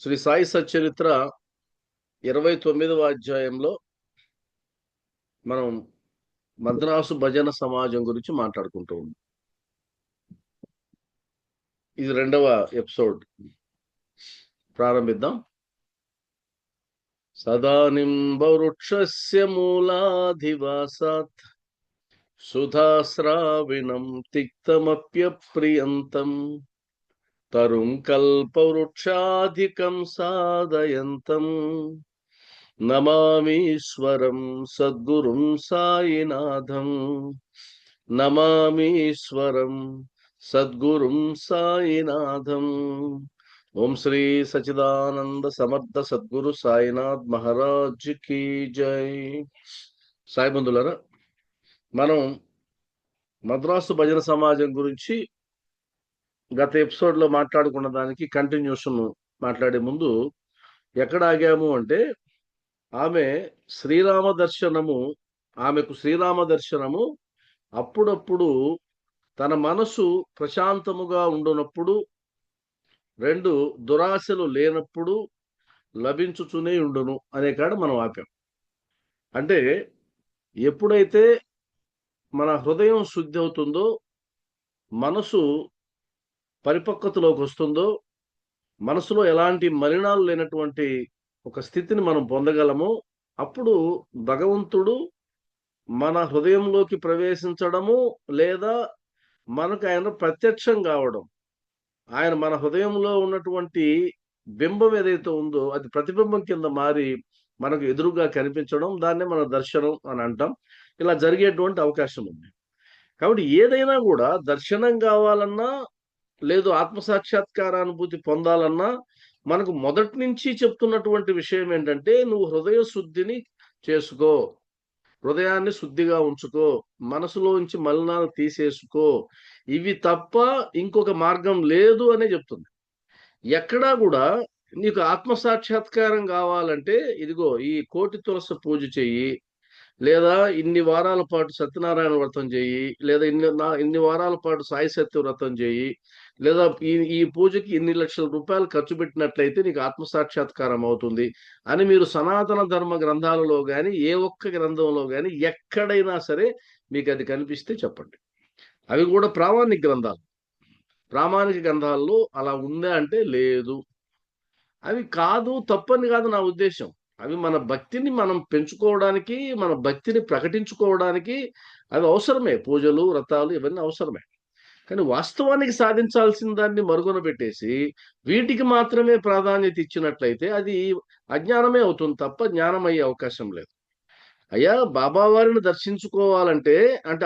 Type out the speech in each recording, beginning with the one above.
శ్రీ సాయి సచ్చరిత్ర 29వ అధ్యాయంలో మనం మద్రాసు భజన సమాజం గురించి మాట్లాడుకుంటూ ఉన్నాం. ఇది 2వ ఎపిసోడ్. ప్రారంభిద్దాం. సదానిం వృక్షస్య మూలాధివాసాత్ సుధాస్రావిణం తిక్తమప్యప్రియంతం తరుం కల్పవృక్షాధికం సాదయంతం నమామీశ్వరం సద్గురుం సాయినాథం. నమామీశ్వరం సద్గురుం సాయినాథం. ఓం శ్రీ సచిదానంద సమర్థ సద్గురు సాయినాథ్ మహారాజ్ కి జై. సాయి బంధువులారా, మనం మద్రాసు భజన సమాజం గురించి గత ఎపిసోడ్ లో మాట్లాడుకున్న దానికి కంటిన్యూషన్ మాట్లాడే ముందు ఎక్కడ ఆగాము అంటే, ఆమెకు శ్రీరామ దర్శనము అప్పుడప్పుడు తన మనసు ప్రశాంతముగా ఉండునప్పుడు, 2 దురాశలు లేనప్పుడు లభించుచునే ఉండును అనే కాడ మనం ఆపాం. అంటే ఎప్పుడైతే మన హృదయం శుద్ధి అవుతుందో, మనసు పరిపక్వతలోకి వస్తుందో, మనసులో ఎలాంటి మలినాలు లేనటువంటి ఒక స్థితిని మనం పొందగలమో, అప్పుడు భగవంతుడు మన హృదయంలోకి ప్రవేశించడము లేదా మనకు ఆయన ప్రత్యక్షం కావడం, ఆయన మన హృదయంలో ఉన్నటువంటి బింబం ఏదైతే ఉందో అది ప్రతిబింబం కింద మారి మనకు ఎదురుగా కనిపించడం, దాన్నే మన దర్శనం అని అంటాం. ఇలా జరిగేటువంటి అవకాశం ఉంది. కాబట్టి ఏదైనా కూడా దర్శనం కావాలన్నా లేదు ఆత్మసాక్షాత్కారానుభూతి పొందాలన్నా మనకు మొదటి నుంచి చెప్తున్నటువంటి విషయం ఏంటంటే, నువ్వు హృదయ శుద్ధిని చేసుకో, హృదయాన్ని శుద్ధిగా ఉంచుకో, మనసులోంచి మలినాలు తీసేసుకో, ఇవి తప్ప ఇంకొక మార్గం లేదు అనే చెప్తుంది. ఎక్కడా కూడా నీకు ఆత్మసాక్షాత్కారం కావాలంటే ఇదిగో ఈ కోటి తులసి పూజ చెయ్యి, లేదా ఇన్ని వారాల పాటు సత్యనారాయణ వ్రతం చెయ్యి, లేదా ఇన్ని వారాల పాటు సాయి సత్య వ్రతం చెయ్యి, లేదా ఈ పూజకి ఇన్ని లక్షల రూపాయలు ఖర్చు పెట్టినట్లయితే నీకు ఆత్మసాక్షాత్కారం అవుతుంది అని మీరు సనాతన ధర్మ గ్రంథాలలో కానీ ఏ ఒక్క గ్రంథంలో కానీ ఎక్కడైనా సరే మీకు అది కనిపిస్తే చెప్పండి. అవి కూడా ప్రామాణిక గ్రంథాలు. ప్రామాణిక గ్రంథాల్లో అలా ఉందా అంటే లేదు. అవి కాదు, తప్పని కాదు నా ఉద్దేశం. అవి మన భక్తిని మనం పెంచుకోవడానికి, మన భక్తిని ప్రకటించుకోవడానికి అవి అవసరమే. పూజలు, వ్రతాలు ఇవన్నీ అవసరమే. కానీ వాస్తవానికి సాధించాల్సిన దాన్ని మరుగున పెట్టేసి వీటికి మాత్రమే ప్రాధాన్యత ఇచ్చినట్లయితే అది అజ్ఞానమే అవుతుంది తప్ప జ్ఞానం అయ్యే అవకాశం లేదు. అయ్యా, బాబావారిని దర్శించుకోవాలంటే అంటే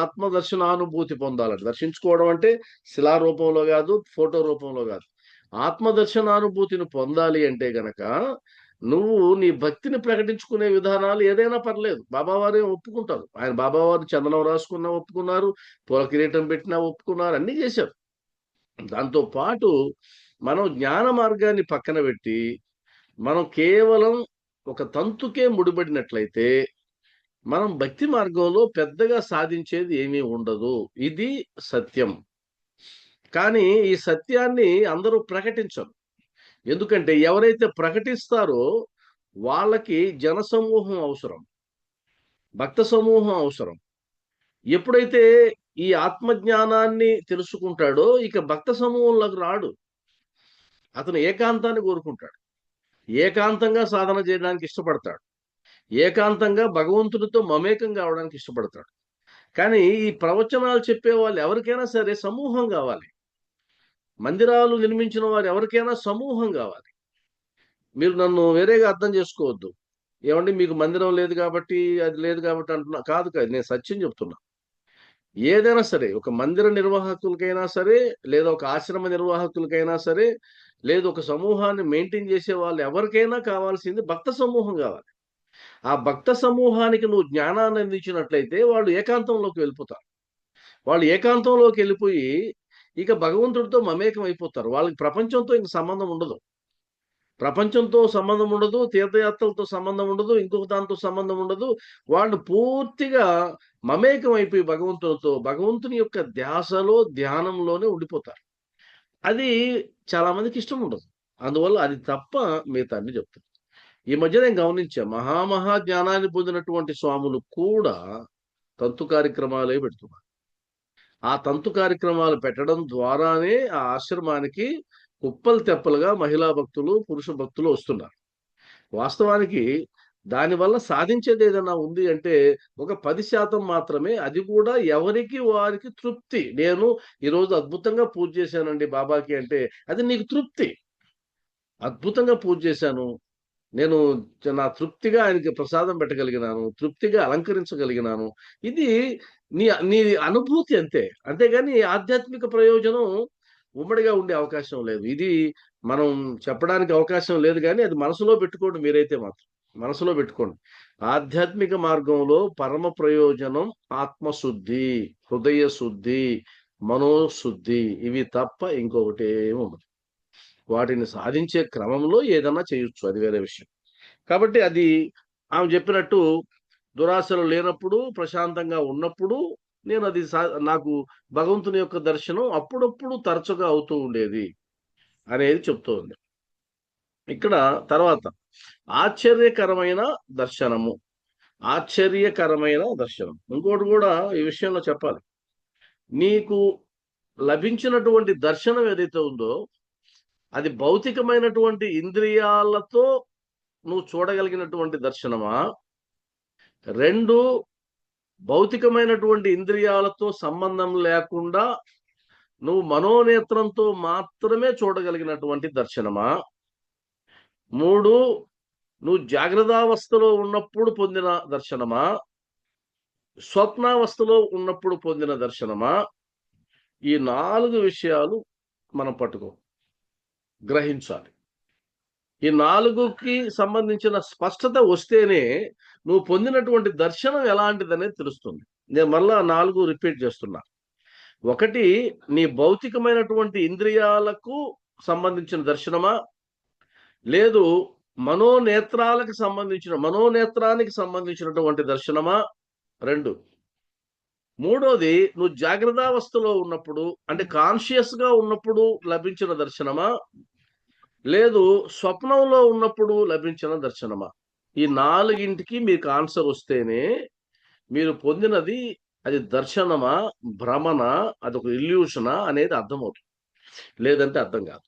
ఆత్మ దర్శనానుభూతి పొందాలంటే, దర్శించుకోవడం అంటే శిలారూపంలో కాదు, ఫోటో రూపంలో కాదు. ఆత్మ దర్శనానుభూతిని పొందాలి అంటే గనక నువ్వు నీ భక్తిని ప్రకటించుకునే విధానాలు ఏదైనా పర్లేదు. బాబావారే ఒప్పుకుంటారు. ఆయన బాబావారు చందనం రాసుకున్నా ఒప్పుకున్నారు, పూల కిరీటం పెట్టినా ఒప్పుకున్నారు, అన్ని చేశారు. దాంతో పాటు మనం జ్ఞాన మార్గాన్ని పక్కన పెట్టి మనం కేవలం ఒక తంతుకే ముడిపడినట్లయితే మనం భక్తి మార్గంలో పెద్దగా సాధించేది ఏమీ ఉండదు. ఇది సత్యం. కానీ ఈ సత్యాన్ని అందరూ ప్రకటించరు. ఎందుకంటే ఎవరైతే ప్రకటిస్తారో వాళ్ళకి జనసమూహం అవసరం, భక్త సమూహం అవసరం. ఎప్పుడైతే ఈ ఆత్మజ్ఞానాన్ని తెలుసుకుంటాడో ఇక భక్త సమూహంలోకి రాడు. అతను ఏకాంతాన్ని కోరుకుంటాడు, ఏకాంతంగా సాధన చేయడానికి ఇష్టపడతాడు, ఏకాంతంగా భగవంతుడితో మమేకం కావడానికి ఇష్టపడతాడు. కానీ ఈ ప్రవచనాలు చెప్పే వాళ్ళు ఎవరికైనా సరే సమూహం కావాలి. మందిరాలు నిర్మించిన వారు ఎవరికైనా సమూహం కావాలి. మీరు నన్ను వేరేగా అర్థం చేసుకోవద్దు. ఏమండి మీకు మందిరం లేదు కాబట్టి అది లేదు కాబట్టి అంటున్నా కాదు. నేను సత్యం చెప్తున్నా. ఏదైనా సరే ఒక మందిర నిర్వాహకులకైనా సరే, లేదా ఒక ఆశ్రమ నిర్వాహకులకైనా సరే, లేదు ఒక సమూహాన్ని మెయింటైన్ చేసే వాళ్ళు ఎవరికైనా కావాల్సింది భక్త సమూహం కావాలి. ఆ భక్త సమూహానికి నువ్వు జ్ఞానాన్ని అందించినట్లయితే వాళ్ళు ఏకాంతంలోకి వెళ్ళిపోతారు. వాళ్ళు ఏకాంతంలోకి వెళ్ళిపోయి ఇక భగవంతుడితో మమేకం అయిపోతారు. వాళ్ళకి ప్రపంచంతో ఇంక సంబంధం ఉండదు. ప్రపంచంతో సంబంధం ఉండదు, తీర్థయాత్రలతో సంబంధం ఉండదు, ఇంకొక దాంతో సంబంధం ఉండదు. వాళ్ళు పూర్తిగా మమేకం అయిపోయి భగవంతునితో, భగవంతుని యొక్క ధ్యాసలో, ధ్యానంలోనే ఉండిపోతారు. అది చాలా మందికి ఇష్టం ఉండదు. అందువల్ల అది తప్ప మిగతా అన్ని చెప్తాను. ఈ మధ్య నేను గమనించా మహా జ్ఞానాన్ని పొందినటువంటి స్వాములు కూడా తంతు కార్యక్రమాలే పెడుతున్నారు. ఆ తంతు కార్యక్రమాలు పెట్టడం ద్వారానే ఆ ఆశ్రమానికి కుప్పలు తెప్పలుగా మహిళా భక్తులు, పురుష భక్తులు వస్తున్నారు. వాస్తవానికి దానివల్ల సాధించేది ఏదైనా ఉంది అంటే ఒక 10% మాత్రమే. అది కూడా ఎవరికి వారికి తృప్తి. నేను ఈరోజు అద్భుతంగా పూజ చేశానండి బాబాకి అంటే అది నీకు తృప్తి. అద్భుతంగా పూజ చేశాను. నేను నా తృప్తిగా ఆయనకి ప్రసాదం పెట్టగలిగినాను. తృప్తిగా అలంకరించగలిగినాను. ఇది నీ నీ అనుభూతి అంతే. అంతేగాని ఆధ్యాత్మిక ప్రయోజనం ఉమ్మడిగా ఉండే అవకాశం లేదు. ఇది మనం చెప్పడానికి అవకాశం లేదు గానీ, అది మనసులో పెట్టుకోండి మీరైతే మాత్రం. మనసులో పెట్టుకోండి. ఆధ్యాత్మిక మార్గంలో పరమ ప్రయోజనం ఆత్మశుద్ధి, హృదయ శుద్ధి, మనోశుద్ధి ఇవి తప్ప ఇంకొకటి ఏమి ఉండదు. వాటిని సాధించే క్రమంలో ఏదన్నా చేయొచ్చు. అది వేరే విషయం. కాబట్టి అది ఆమె చెప్పినట్టు దురాశలు లేనప్పుడు, ప్రశాంతంగా ఉన్నప్పుడు నేను అది నాకు భగవంతుని యొక్క దర్శనం అప్పుడప్పుడు తరచుగా అవుతూ ఉండేది అనేది చెప్తోంది. ఇక్కడ తర్వాత ఆశ్చర్యకరమైన దర్శనము. ఆశ్చర్యకరమైన దర్శనం. ఇంకోటి కూడా ఈ విషయంలో చెప్పాలి. నీకు లభించినటువంటి దర్శనం ఏదైతే ఉందో అది భౌతికమైనటువంటి ఇంద్రియాలతో నువ్వు చూడగలిగినటువంటి దర్శనమా? 2 భౌతికమైనటువంటి ఇంద్రియాలతో సంబంధం లేకుండా నువ్వు మనోనేత్రంతో మాత్రమే చూడగలిగినటువంటి దర్శనమా? 3 నువ్వు జాగ్రత్తావస్థలో ఉన్నప్పుడు పొందిన దర్శనమా? స్వప్నావస్థలో ఉన్నప్పుడు పొందిన దర్శనమా? ఈ 4 విషయాలు మనం గ్రహించాలి. ఈ 4కి సంబంధించిన స్పష్టత వస్తేనే నువ్వు పొందినటువంటి దర్శనం ఎలాంటిదనేది తెలుస్తుంది. నేను మళ్ళా 4 రిపీట్ చేస్తున్నా. 1 నీ భౌతికమైనటువంటి ఇంద్రియాలకు సంబంధించిన దర్శనమా? లేదు మనోనేత్రానికి సంబంధించినటువంటి దర్శనమా? 2 మూడోది నువ్వు జాగ్రత్తావస్థలో ఉన్నప్పుడు అంటే కాన్షియస్‌గా ఉన్నప్పుడు లభించిన దర్శనమా? లేదు స్వప్నంలో ఉన్నప్పుడు లభించిన దర్శనమా? ఈ 4కి మీకు ఆన్సర్ వస్తేనే మీరు పొందినది అది దర్శనమా? భ్రమనా? అదొక ఇల్యూషనా? అనేది అర్థమవుతుంది. లేదంటే అర్థం కాదు.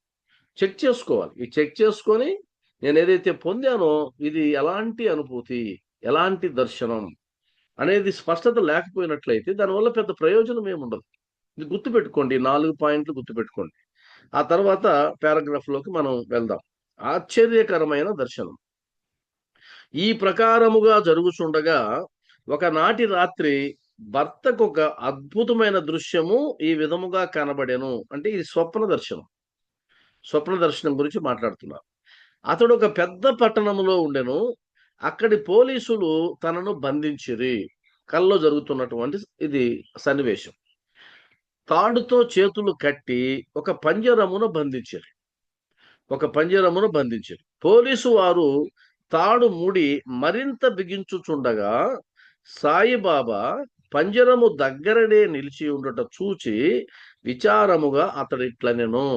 చెక్ చేసుకోవాలి. ఈ చెక్ చేసుకొని నేనేదైతే పొందానో ఇది ఎలాంటి అనుభూతి? ఎలాంటి దర్శనం? అనేది స్పష్టత లేకపోయినట్లయితే దానివల్ల పెద్ద ప్రయోజనం ఏముండదు. ఇది గుర్తుపెట్టుకోండి. 4 పాయింట్లు గుర్తుపెట్టుకోండి. ఆ తర్వాత పారాగ్రాఫ్‌లోకి మనం వెళ్దాం. ఆశ్చర్యకరమైన దర్శనం. ఈ ప్రకారముగా జరుగుచుండగా ఒకనాటి రాత్రి భర్తకొక అద్భుతమైన దృశ్యము ఈ విధముగా కనబడెను. అంటే ఇది స్వప్న దర్శనం. స్వప్న దర్శనం గురించి మాట్లాడుతున్నారు. అతడు ఒక పెద్ద పట్టణములో ఉండెను. అక్కడి పోలీసులు తనను బంధించిరి. కల్లో జరుగుతున్నటువంటి ఇది సన్నివేశం. తాడుతో చేతులు కట్టి ఒక పంజరమున బంధించిరి. పోలీసు వారు తాడు ముడి మరింత బిగించుచుండగా సాయిబాబా పంజరము దగ్గరనే నిలిచి ఉండట చూచి విచారముగా అతడిట్లనెను.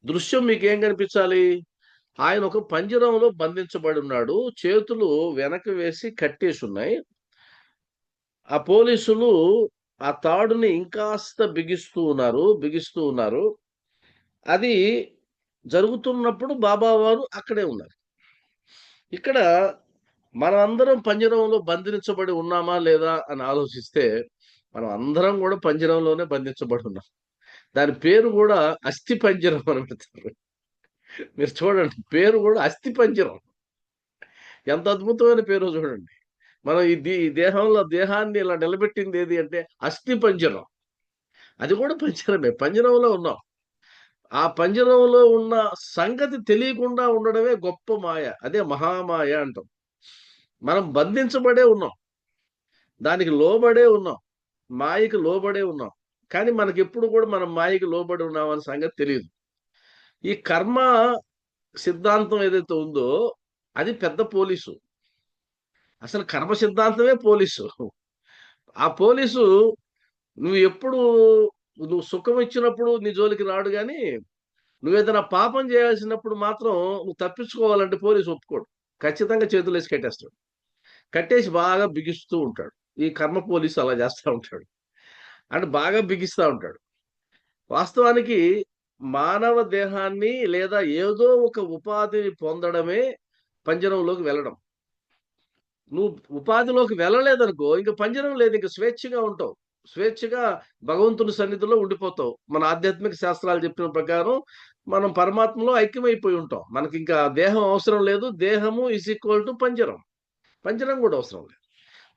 దృశ్యం మీకేం కనిపించాలి? ఆయన ఒక పంజరంలో బంధించబడి ఉన్నాడు. చేతులు వెనక్కి వేసి కట్టేసి ఉన్నాయి. ఆ పోలీసులు ఆ తాడుని ఇంకాస్త బిగిస్తూ ఉన్నారు. అది జరుగుతున్నప్పుడు బాబా వారు అక్కడే ఉన్నారు. ఇక్కడ మనమందరం పంజరంలో బంధించబడి ఉన్నామా లేదా అని ఆలోచిస్తే మనం అందరం కూడా పంజరంలోనే బంధించబడి ఉన్నాం. దాని పేరు కూడా అస్థి పంజరం అని పెడతారు. మీరు చూడండి పేరు కూడా అస్థి పంజరం. ఎంత అద్భుతమైన పేరో చూడండి. మనం ఈ దేహాన్ని ఇలా నిలబెట్టింది ఏది అంటే అస్థి పంజరం. అది కూడా పంజరమే. పంజరంలో ఉన్నాం. ఆ పంజరంలో ఉన్న సంగతి తెలియకుండా ఉండడమే గొప్ప మాయ. అదే మహామాయ అంటాం. మనం బంధించబడే ఉన్నాం. దానికి లోబడే ఉన్నాం. మాయకి లోబడే ఉన్నాం. కానీ మనకెప్పుడు కూడా మనం మాయకి లోబడి ఉన్నామన్న సంగతి తెలియదు. ఈ కర్మ సిద్ధాంతం ఏదైతే ఉందో అది పెద్ద పోలీసు. అసలు కర్మ సిద్ధాంతమే పోలీసు. ఆ పోలీసు నువ్వు ఎప్పుడు నువ్వు సుఖం ఇచ్చినప్పుడు నీ జోలికి రాడు గాని నువ్వేదైనా పాపం చేయాల్సినప్పుడు మాత్రం నువ్వు తప్పించుకోవాలంటే పోలీసు ఒప్పుకోడు. ఖచ్చితంగా చేతులేసి కట్టేస్తాడు. కట్టేసి బాగా బిగిస్తూ ఉంటాడు. ఈ కర్మ పోలీసు అలా చేస్తా ఉంటాడు. అంటే బాగా బిగిస్తా ఉంటాడు. వాస్తవానికి మానవ దేహాన్ని లేదా ఏదో ఒక ఉపాధిని పొందడమే పంజరంలోకి వెళ్ళడం. నువ్వు ఉపాధిలోకి వెళ్ళలేదనుకో, ఇంక పంజరం లేదు. ఇంక స్వేచ్ఛగా ఉంటావు. స్వేచ్ఛగా భగవంతుని సన్నిధిలో ఉండిపోతావు. మన ఆధ్యాత్మిక శాస్త్రాలు చెప్పిన ప్రకారం మనం పరమాత్మలో ఐక్యమైపోయి ఉంటాం. మనకింకా దేహం అవసరం లేదు. దేహము ఈజ్ ఈక్వల్ టు పంజరం. పంజరం కూడా అవసరం లేదు.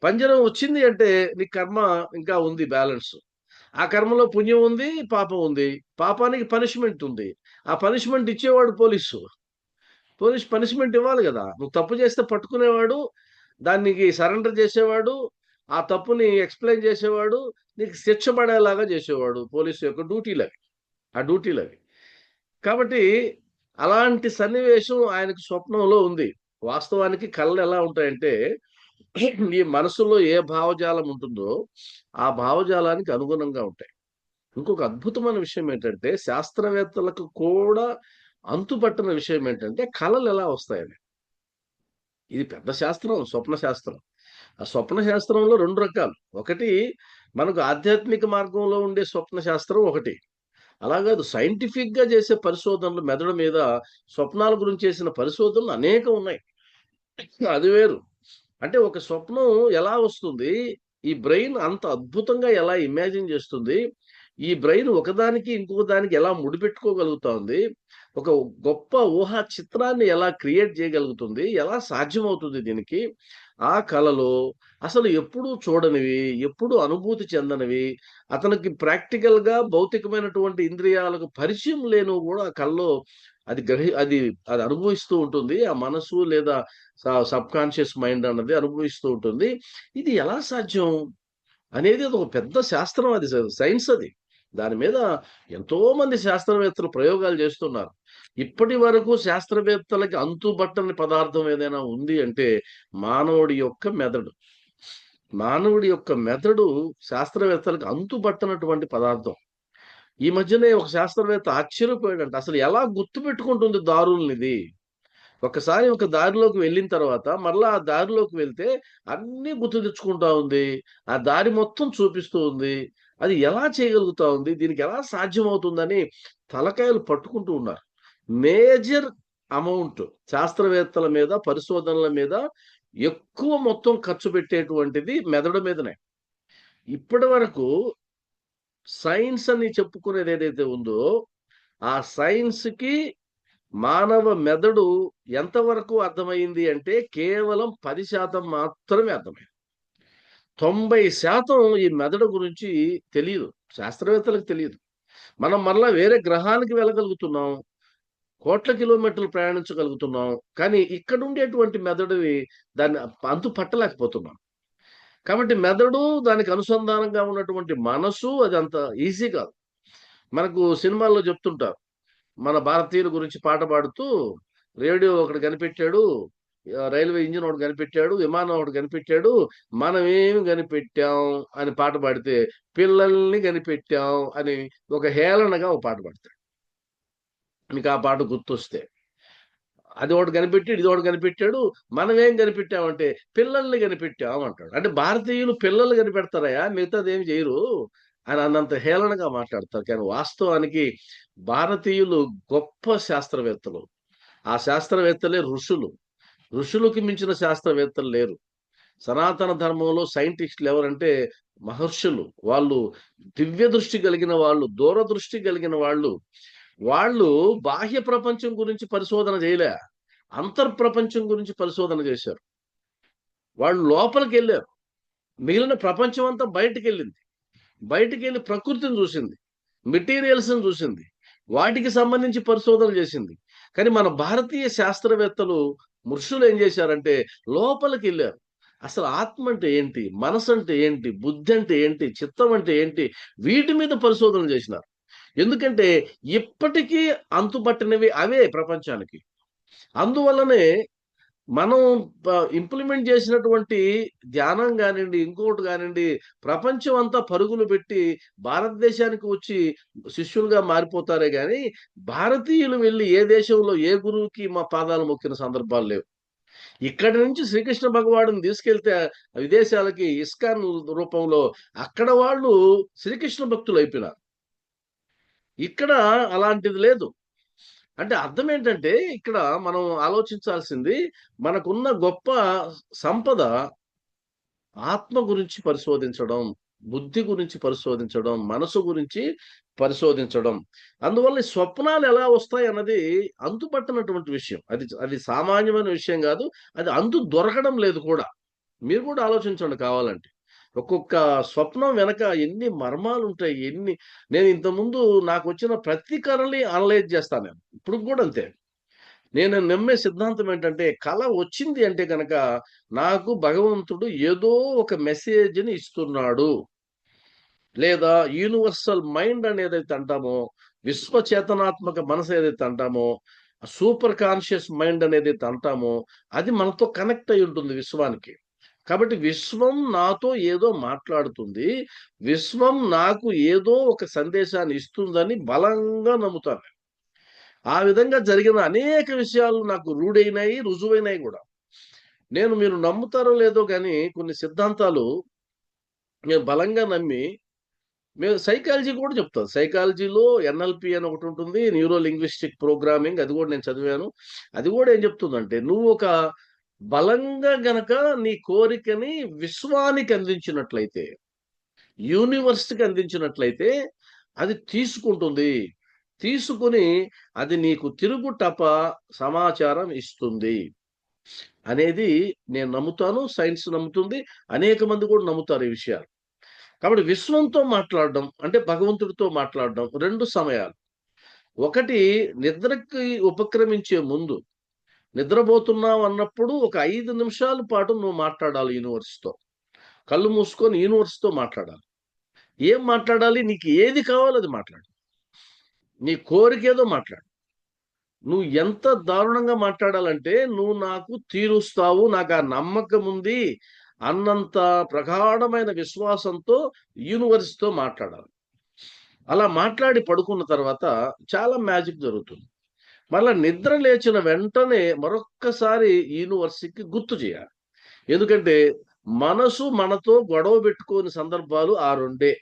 పంజరం వచ్చింది అంటే నీ కర్మ ఇంకా ఉంది బ్యాలెన్స్. ఆ కర్మలో పుణ్యం ఉంది, పాపం ఉంది. పాపానికి పనిష్మెంట్ ఉంది. ఆ పనిష్మెంట్ ఇచ్చేవాడు పోలీసు. పోలీస్ పనిష్మెంట్ ఇవ్వాలి కదా! నువ్వు తప్పు చేస్తే పట్టుకునేవాడు, దానికి సరెండర్ చేసేవాడు, ఆ తప్పుని ఎక్స్‌ప్లెయిన్ చేసేవాడు, నీకు శిక్ష పడేలాగా చేసేవాడు. పోలీసు యొక్క డ్యూటీలవి. ఆ డ్యూటీలవి. కాబట్టి అలాంటి సన్నివేశం ఆయనకు స్వప్నంలో ఉంది. వాస్తవానికి కలలు ఎలా ఉంటాయంటే, ఈ మనసులో ఏ భావజాలం ఉంటుందో, ఆ భావజాలానికి అనుగుణంగా ఉంటాయి. ఇంకొక అద్భుతమైన విషయం ఏంటంటే, శాస్త్రవేత్తలకు కూడా అంతుపట్టని విషయం ఏంటంటే, కలలు ఎలా వస్తాయని. ఇది పెద్ద శాస్త్రం. స్వప్న శాస్త్రం. ఆ స్వప్న శాస్త్రంలో 2 రకాలు. ఒకటి మనకు ఆధ్యాత్మిక మార్గంలో ఉండే స్వప్న శాస్త్రం ఒకటి. అలా కాదు సైంటిఫిక్‌గా చేసే పరిశోధనలు మెదడు మీద స్వప్నాల గురించి చేసిన పరిశోధనలు అనేకం ఉన్నాయి. అది వేరు. అంటే ఒక స్వప్నం ఎలా వస్తుంది? ఈ బ్రెయిన్ అంత అద్భుతంగా ఎలా ఇమాజిన్ చేస్తుంది? ఈ బ్రెయిన్ ఒకదానికి ఇంకొక దానికి ఎలా ముడిపెట్టుకోగలుగుతా ఉంది? ఒక గొప్ప ఊహా చిత్రాన్ని ఎలా క్రియేట్ చేయగలుగుతుంది? ఎలా సాధ్యమవుతుంది దీనికి? ఆ కలలో అసలు ఎప్పుడూ చూడనివి, ఎప్పుడూ అనుభూతి చెందనివి, అతనికి ప్రాక్టికల్‌గా భౌతికమైనటువంటి ఇంద్రియాలకు పరిచయం లేనివి గూడా ఆ కలలో అది అది అనుభవిస్తూ ఉంటుంది. ఆ మనసు లేదా సబ్‌కాన్షియస్ మైండ్ అన్నది అనుభవిస్తూ ఉంటుంది. ఇది ఎలా సాధ్యం? అనేది అదొక పెద్ద శాస్త్రం అది సైన్స్ అది. దాని మీద ఎంతోమంది శాస్త్రవేత్తలు ప్రయోగాలు చేస్తున్నారు. ఇప్పటి వరకు శాస్త్రవేత్తలకి అంతుబట్టని పదార్థం ఏదైనా ఉంది అంటే మానవుడి యొక్క మెదడు. మానవుడి యొక్క మెదడు శాస్త్రవేత్తలకు అంతుబట్టనటువంటి పదార్థం. ఈ మధ్యనే ఒక శాస్త్రవేత్త ఆశ్చర్యపోయాడంట. అసలు ఎలా గుర్తుపెట్టుకుంటుంది దారుల్నిది? ఒక్కసారి ఒక దారిలోకి వెళ్ళిన తర్వాత మరలా ఆ దారిలోకి వెళ్తే అన్నీ గుర్తు తెచ్చుకుంటా ఉంది. ఆ దారి మొత్తం చూపిస్తూ ఉంది. అది ఎలా చేయగలుగుతా ఉంది? దీనికి ఎలా సాధ్యమవుతుందని తలకాయలు పట్టుకుంటూ ఉన్నారు. మేజర్ అమౌంట్ శాస్త్రవేత్తల మీద, పరిశోధనల మీద ఎక్కువ మొత్తం ఖర్చు పెట్టేటువంటిది మెదడు మీదనే. ఇప్పటి వరకు సైన్స్ అని చెప్పుకునేది ఏదైతే ఉందో, ఆ సైన్స్‌కి మానవ మెదడు ఎంతవరకు అర్థమైంది అంటే కేవలం 10% మాత్రమే అర్థమైంది. 90% ఈ మెదడు గురించి తెలీదు. శాస్త్రవేత్తలకు తెలీదు. మనం మరలా వేరే గ్రహానికి వెళ్ళగలుగుతున్నాం. కోట్ల కిలోమీటర్లు ప్రయాణించగలుగుతున్నాం. కానీ ఇక్కడుండేటువంటి మెదడుని దాన్ని అంతు పట్టలేకపోతున్నాం. కాబట్టి మెదడు దానికి అనుసంధానంగా ఉన్నటువంటి మనసు అది అంత ఈజీ కాదు. మనకు సినిమాల్లో చెప్తుంటారు. మన భారతీయుల గురించి పాట పాడుతూ రేడియో ఒకడు కనిపెట్టాడు. రైల్వే ఇంజిన్ ఒకటి కనిపెట్టాడు. విమానం ఒకటి కనిపెట్టాడు. మనమేమి కనిపెట్టాం అని పాట పాడితే, పిల్లల్ని కనిపెట్టాం అని ఒక హేళనగా ఒక పాట పాడతాడు. మీకు ఆ పాట గుర్తొస్తే. అది ఒకటి కనిపెట్టాడు. ఇది ఒకటి కనిపెట్టాడు. మనమేం కనిపెట్టామంటే పిల్లల్ని కనిపెట్టాం అంటాడు. అంటే భారతీయులు పిల్లలు కనిపెడతారయ్యా! మిగతాదేమి చేయరు అని అన్నంత హేళనగా మాట్లాడతారు. కానీ వాస్తవానికి భారతీయులు గొప్ప శాస్త్రవేత్తలు. ఆ శాస్త్రవేత్తలే ఋషులు. ఋషులకి మించిన శాస్త్రవేత్తలు లేరు. సనాతన ధర్మంలో సైంటిస్టులు ఎవరంటే మహర్షులు. వాళ్ళు దివ్య దృష్టి కలిగిన వాళ్ళు, దూరదృష్టి కలిగిన వాళ్ళు. వాళ్ళు బాహ్య ప్రపంచం గురించి పరిశోధన చేయలే. అంతర్ప్రపంచం గురించి పరిశోధన చేశారు. వాళ్ళు లోపలికెళ్లారు. మిగిలిన ప్రపంచం అంతా బయటికెళ్ళింది. బయటికెళ్ళి ప్రకృతిని చూసింది. మెటీరియల్స్‌ని చూసింది. వాటికి సంబంధించి పరిశోధనలు చేసింది. కానీ మన భారతీయ శాస్త్రవేత్తలు, ఋషులు ఏం చేశారంటే లోపలికెళ్లారు. అసలు ఆత్మ అంటే ఏంటి? మనసంటే ఏంటి? బుద్ధి అంటే ఏంటి? చిత్తం అంటే ఏంటి? వీటి మీద పరిశోధనలు చేసినారు. ఎందుకంటే ఇప్పటికీ అంతుపట్టనివి అవే ప్రపంచానికి. అందువల్లనే మనం ఇంప్లిమెంట్ చేసినటువంటి ధ్యానం కానివ్వండి, ఇంకొకటి కానివ్వండి, ప్రపంచం అంతా పరుగులు పెట్టి భారతదేశానికి వచ్చి శిష్యులుగా మారిపోతారే గాని, భారతీయులు వెళ్ళి ఏ దేశంలో ఏ గురువుకి మా పాదాలు మొక్కిన సందర్భాలు లేవు. ఇక్కడి నుంచి శ్రీకృష్ణ భగవానుడిని తీసుకెళ్తే విదేశాలకి ఇస్కాన్ రూపంలో అక్కడ వాళ్ళు శ్రీకృష్ణ భక్తులు అయిపోయినారు. ఇక్కడ అలాంటిది లేదు. అంటే అర్థం ఏంటంటే ఇక్కడ మనం ఆలోచించాల్సింది, మనకున్న గొప్ప సంపద ఆత్మ గురించి పరిశోధించడం, బుద్ధి గురించి పరిశోధించడం, మనసు గురించి పరిశోధించడం. అందువల్ల ఈ స్వప్నాలు ఎలా వస్తాయి అన్నది అంతుపట్టనటువంటి విషయం. అది అది సామాన్యమైన విషయం కాదు. అది అంతు దొరకడం లేదు కూడా. మీరు కూడా ఆలోచించండి కావాలంటే. ఒక్కొక్క స్వప్నం వెనక ఎన్ని మర్మాలుంటాయి. నేను ఇంతకుముందు నాకొచ్చిన ప్రతి కలని అనలైజ్ చేస్తాను నేను. ఇప్పటికి కూడా అంతే. నేను నమ్మే సిద్ధాంతం ఏంటంటే, కల వచ్చింది అంటే గనక నాకు భగవంతుడు ఏదో ఒక మెసేజ్‌ని ఇస్తున్నాడు. లేదా యూనివర్సల్ మైండ్ అనేదైతే అంటామో, విశ్వ చేతనాత్మక మనసు ఏదైతే అంటామో, సూపర్ కాన్షియస్ మైండ్ అనేదైతే అంటామో, అది మనతో కనెక్ట్ అయ్యి ఉంటుంది విశ్వానికి. కాబట్టి విశ్వం నాతో ఏదో మాట్లాడుతుంది. విశ్వం నాకు ఏదో ఒక సందేశాన్ని ఇస్తుందని బలంగా నమ్ముతాను. ఆ విధంగా జరిగిన అనేక విషయాలు నాకు రూఢైనాయి, రుజువైనాయి గూడా. మీరు నమ్ముతారో లేదో గానీ కొన్ని సిద్ధాంతాలు నేను బలంగా నమ్మి మేము సైకాలజీ కూడా చెప్తాను. సైకాలజీలో ఎన్ఎల్‌పి అని ఒకటుంటుంది. న్యూరో లింగ్విస్టిక్ ప్రోగ్రామింగ్ అది గూడా నేను చదివాను. అది గూడా ఏం చెప్తుందంటే, నువ్వు ఒక బలంగా గనక నీ కోరికని విశ్వానికి అందించినట్లయితే, యూనివర్స్‌కి అందించినట్లయితే అది తీసుకుంటుంది. తీసుకొని అది నీకు తిరుగుటప సమాచారం ఇస్తుంది అనేది నేను నమ్ముతాను. సైన్స్ నమ్ముతుంది. అనేక మంది కూడా నమ్ముతారు ఈ విషయాలు. కాబట్టి విశ్వంతో మాట్లాడడం అంటే భగవంతుడితో మాట్లాడడం 2 సమయాలు. ఒకటి నిద్రకి ఉపక్రమించే ముందు. నిద్రపోతున్నావు అన్నప్పుడు ఒక 5 నిమిషాల పాటు నువ్వు మాట్లాడాలి యూనివర్స్‌తో. కళ్ళు మూసుకొని యూనివర్స్‌తో మాట్లాడాలి. ఏం మాట్లాడాలి? నీకు ఏది కావాలో అది మాట్లాడు. నీ కోరికేదో మాట్లాడు. నువ్వు ఎంత దారుణంగా మాట్లాడాలంటే, "నువ్వు నాకు తీరుస్తావు. నాకా నమ్మకముంది" అన్నంత ప్రగాఢమైన విశ్వాసంతో యూనివర్స్‌తో మాట్లాడాలి. అలా మాట్లాడి పడుకున్న తర్వాత చాలా మ్యాజిక్ జరుగుతుంది. మళ్ళా నిద్ర లేచిన వెంటనే మరొక్కసారి యూనివర్స్‌కి గుర్తు చేయాలి. ఎందుకంటే, మనసు మనతో గొడవ పెట్టుకోని సందర్భాలు ఆ రెండే.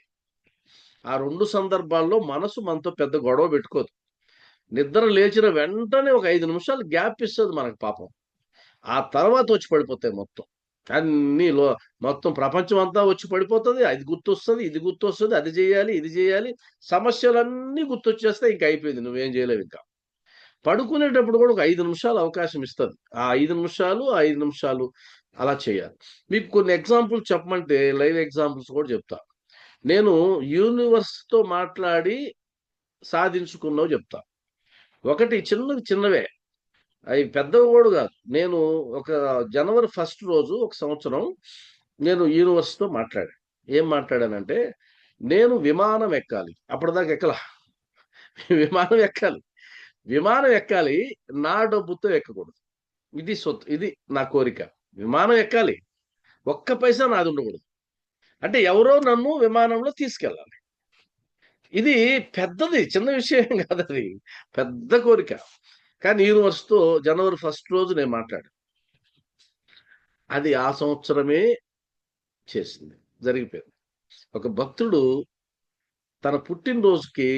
ఆ 2 సందర్భాల్లో మనసు మనతో పెద్ద గొడవ పెట్టుకోదు. నిద్ర లేచిన వెంటనే ఒక 5 నిమిషాలు గ్యాప్ ఇస్తది మనకు పాపం. ఆ తర్వాత వచ్చి పడిపోతాయి మొత్తం. అన్నీ మొత్తం ప్రపంచం అంతా వచ్చి పడిపోతది. అది గుర్తొస్తది, ఇది గుర్తొస్తది, అది జేయాలి, ఇది జేయాలి. సమస్యలన్నీ గుర్తొచ్చేస్తాయి. ఇంక అయిపోయింది. నువ్వేం జేయలేవింక. పడుకునేటప్పుడు గూడా ఒక 5 నిమిషాలు అవకాశం ఇస్తది. ఆ 5 నిమిషాలు, ఆ 5 నిమిషాలు అలా చేయాలి. మీకు కొన్ని ఎగ్జాంపుల్స్ చెప్పమంటే లైవ్ ఎగ్జాంపుల్స్ కూడా చెప్తా. నేను యూనివర్స్‌తో మాట్లాడి సాధించుకున్నవి జెప్తా. ఒకటి చిన్నవే. అయి పెద్దవి గూడా గాదు. నేను ఒక జనవరి 1 రోజు ఒక సంవత్సరం నేను యూనివర్స్‌తో మాట్లాడా. ఏం మాట్లాడానంటే, నేను విమానం ఎక్కాలి. అప్పటిదాకా ఎక్కలా. విమానం ఎక్కాలి. విమానం ఎక్కాలి. నా డబ్బుతో ఎక్కకూడదు. ఇది నా కోరిక. విమానం ఎక్కాలి. ఒక్క పైసా నాదుండకూడదు. అంటే ఎవరో నన్ను విమానంలో తీసుకెళ్ళాలి. ఇది పెద్దది. చిన్న విషయం కాదది. పెద్ద కోరిక. కానీ యూనివర్స్‌తో జనవరి 1 రోజు నేను మాట్లాడా. అది ఆ సంవత్సరమే చేసింది. జరిగిపోయింది. ఒక భక్తుడు తన పుట్టినరోజుకి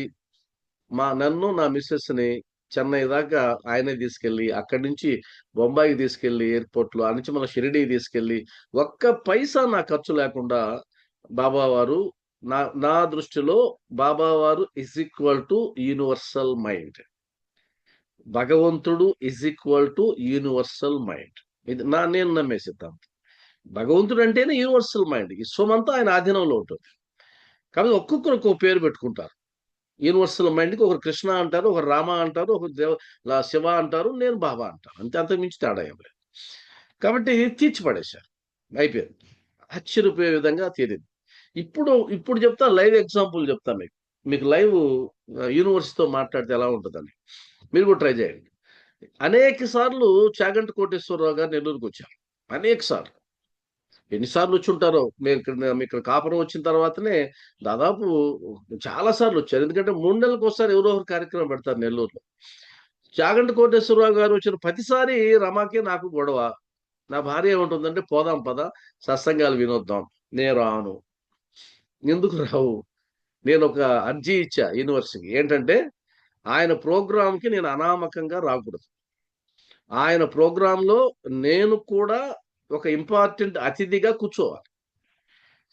నన్ను, నా మిసెస్‌ని చెన్నై దాకా ఆయనే తీసుకెళ్ళి, అక్కడి నుంచి బొంబాయికి తీసుకెళ్ళి ఎయిర్‌పోర్ట్‌లో, ఆడ నుంచి మళ్ళా షిరిడీకి తీసుకెళ్ళి, ఒక్క పైసా నా ఖర్చు లేకుండా బాబావారు నా నా దృష్టిలో బాబావారు is equal to universal mind. భగవంతుడు is equal to universal mind. ఇది నేను నమ్మే సిద్ధాంతం. భగవంతుడు అంటేనే యూనివర్సల్ మైండ్. విశ్వమంతా ఆయన ఆధీనంలో ఉంటుంది. కాబట్టి ఒక్కొక్కరు ఒక్కో పేరు పెట్టుకుంటారు. యూనివర్సల్ మైండ్‌కి ఒకరు కృష్ణ అంటారు, ఒకరు రామ అంటారు, ఒకరు శివ అంటారు, నేను బాబా అంటాను. అంతే, అంతకు మించి తేడా ఏం లేదు. కాబట్టి తీర్చి పడేశారు. అయిపోయింది. ఆశ్చర్యపోయే విధంగా తీరింది. ఇప్పుడు చెప్తా, లైవ్ ఎగ్జాంపుల్ చెప్తా మీకు. మీకు లైవ్ యూనివర్స్‌తో మాట్లాడితే ఎలా ఉంటదని. మీరు కూడా ట్రై చేయండి. అనేక సార్లు చాగంటి కోటేశ్వరరావు గారు నెల్లూరుకి వచ్చారు. అనేక సార్లు. ఎన్నిసార్లు వచ్చుంటారో. మేము ఇక్కడ కాపురం వచ్చిన తర్వాతనే దాదాపు చాలా సార్లు వచ్చారు. ఎందుకంటే 3 నెలలకోసారి ఎవరో ఒకరు కార్యక్రమం పెడతారు నెల్లూరులో. చాగంటి కోటేశ్వరరావు గారు వచ్చిన ప్రతిసారి రమాకి నాకు గొడవ. నా భార్య ఏమంటుందంటే, "పోదాం పద, సత్సంగాలు వినొద్దాం." నేను రాను. "ఎందుకు రావు?" నేనొక అర్జీ ఇచ్చా యూనివర్సిటీకి. ఏంటంటే, ఆయన ప్రోగ్రామ్‌కి నేను అనామకంగా రాకూడదు. ఆయన ప్రోగ్రామ్‌లో నేను కూడా ఒక ఇంపార్టెంట్ అతిథిగా కూర్చోవాలి.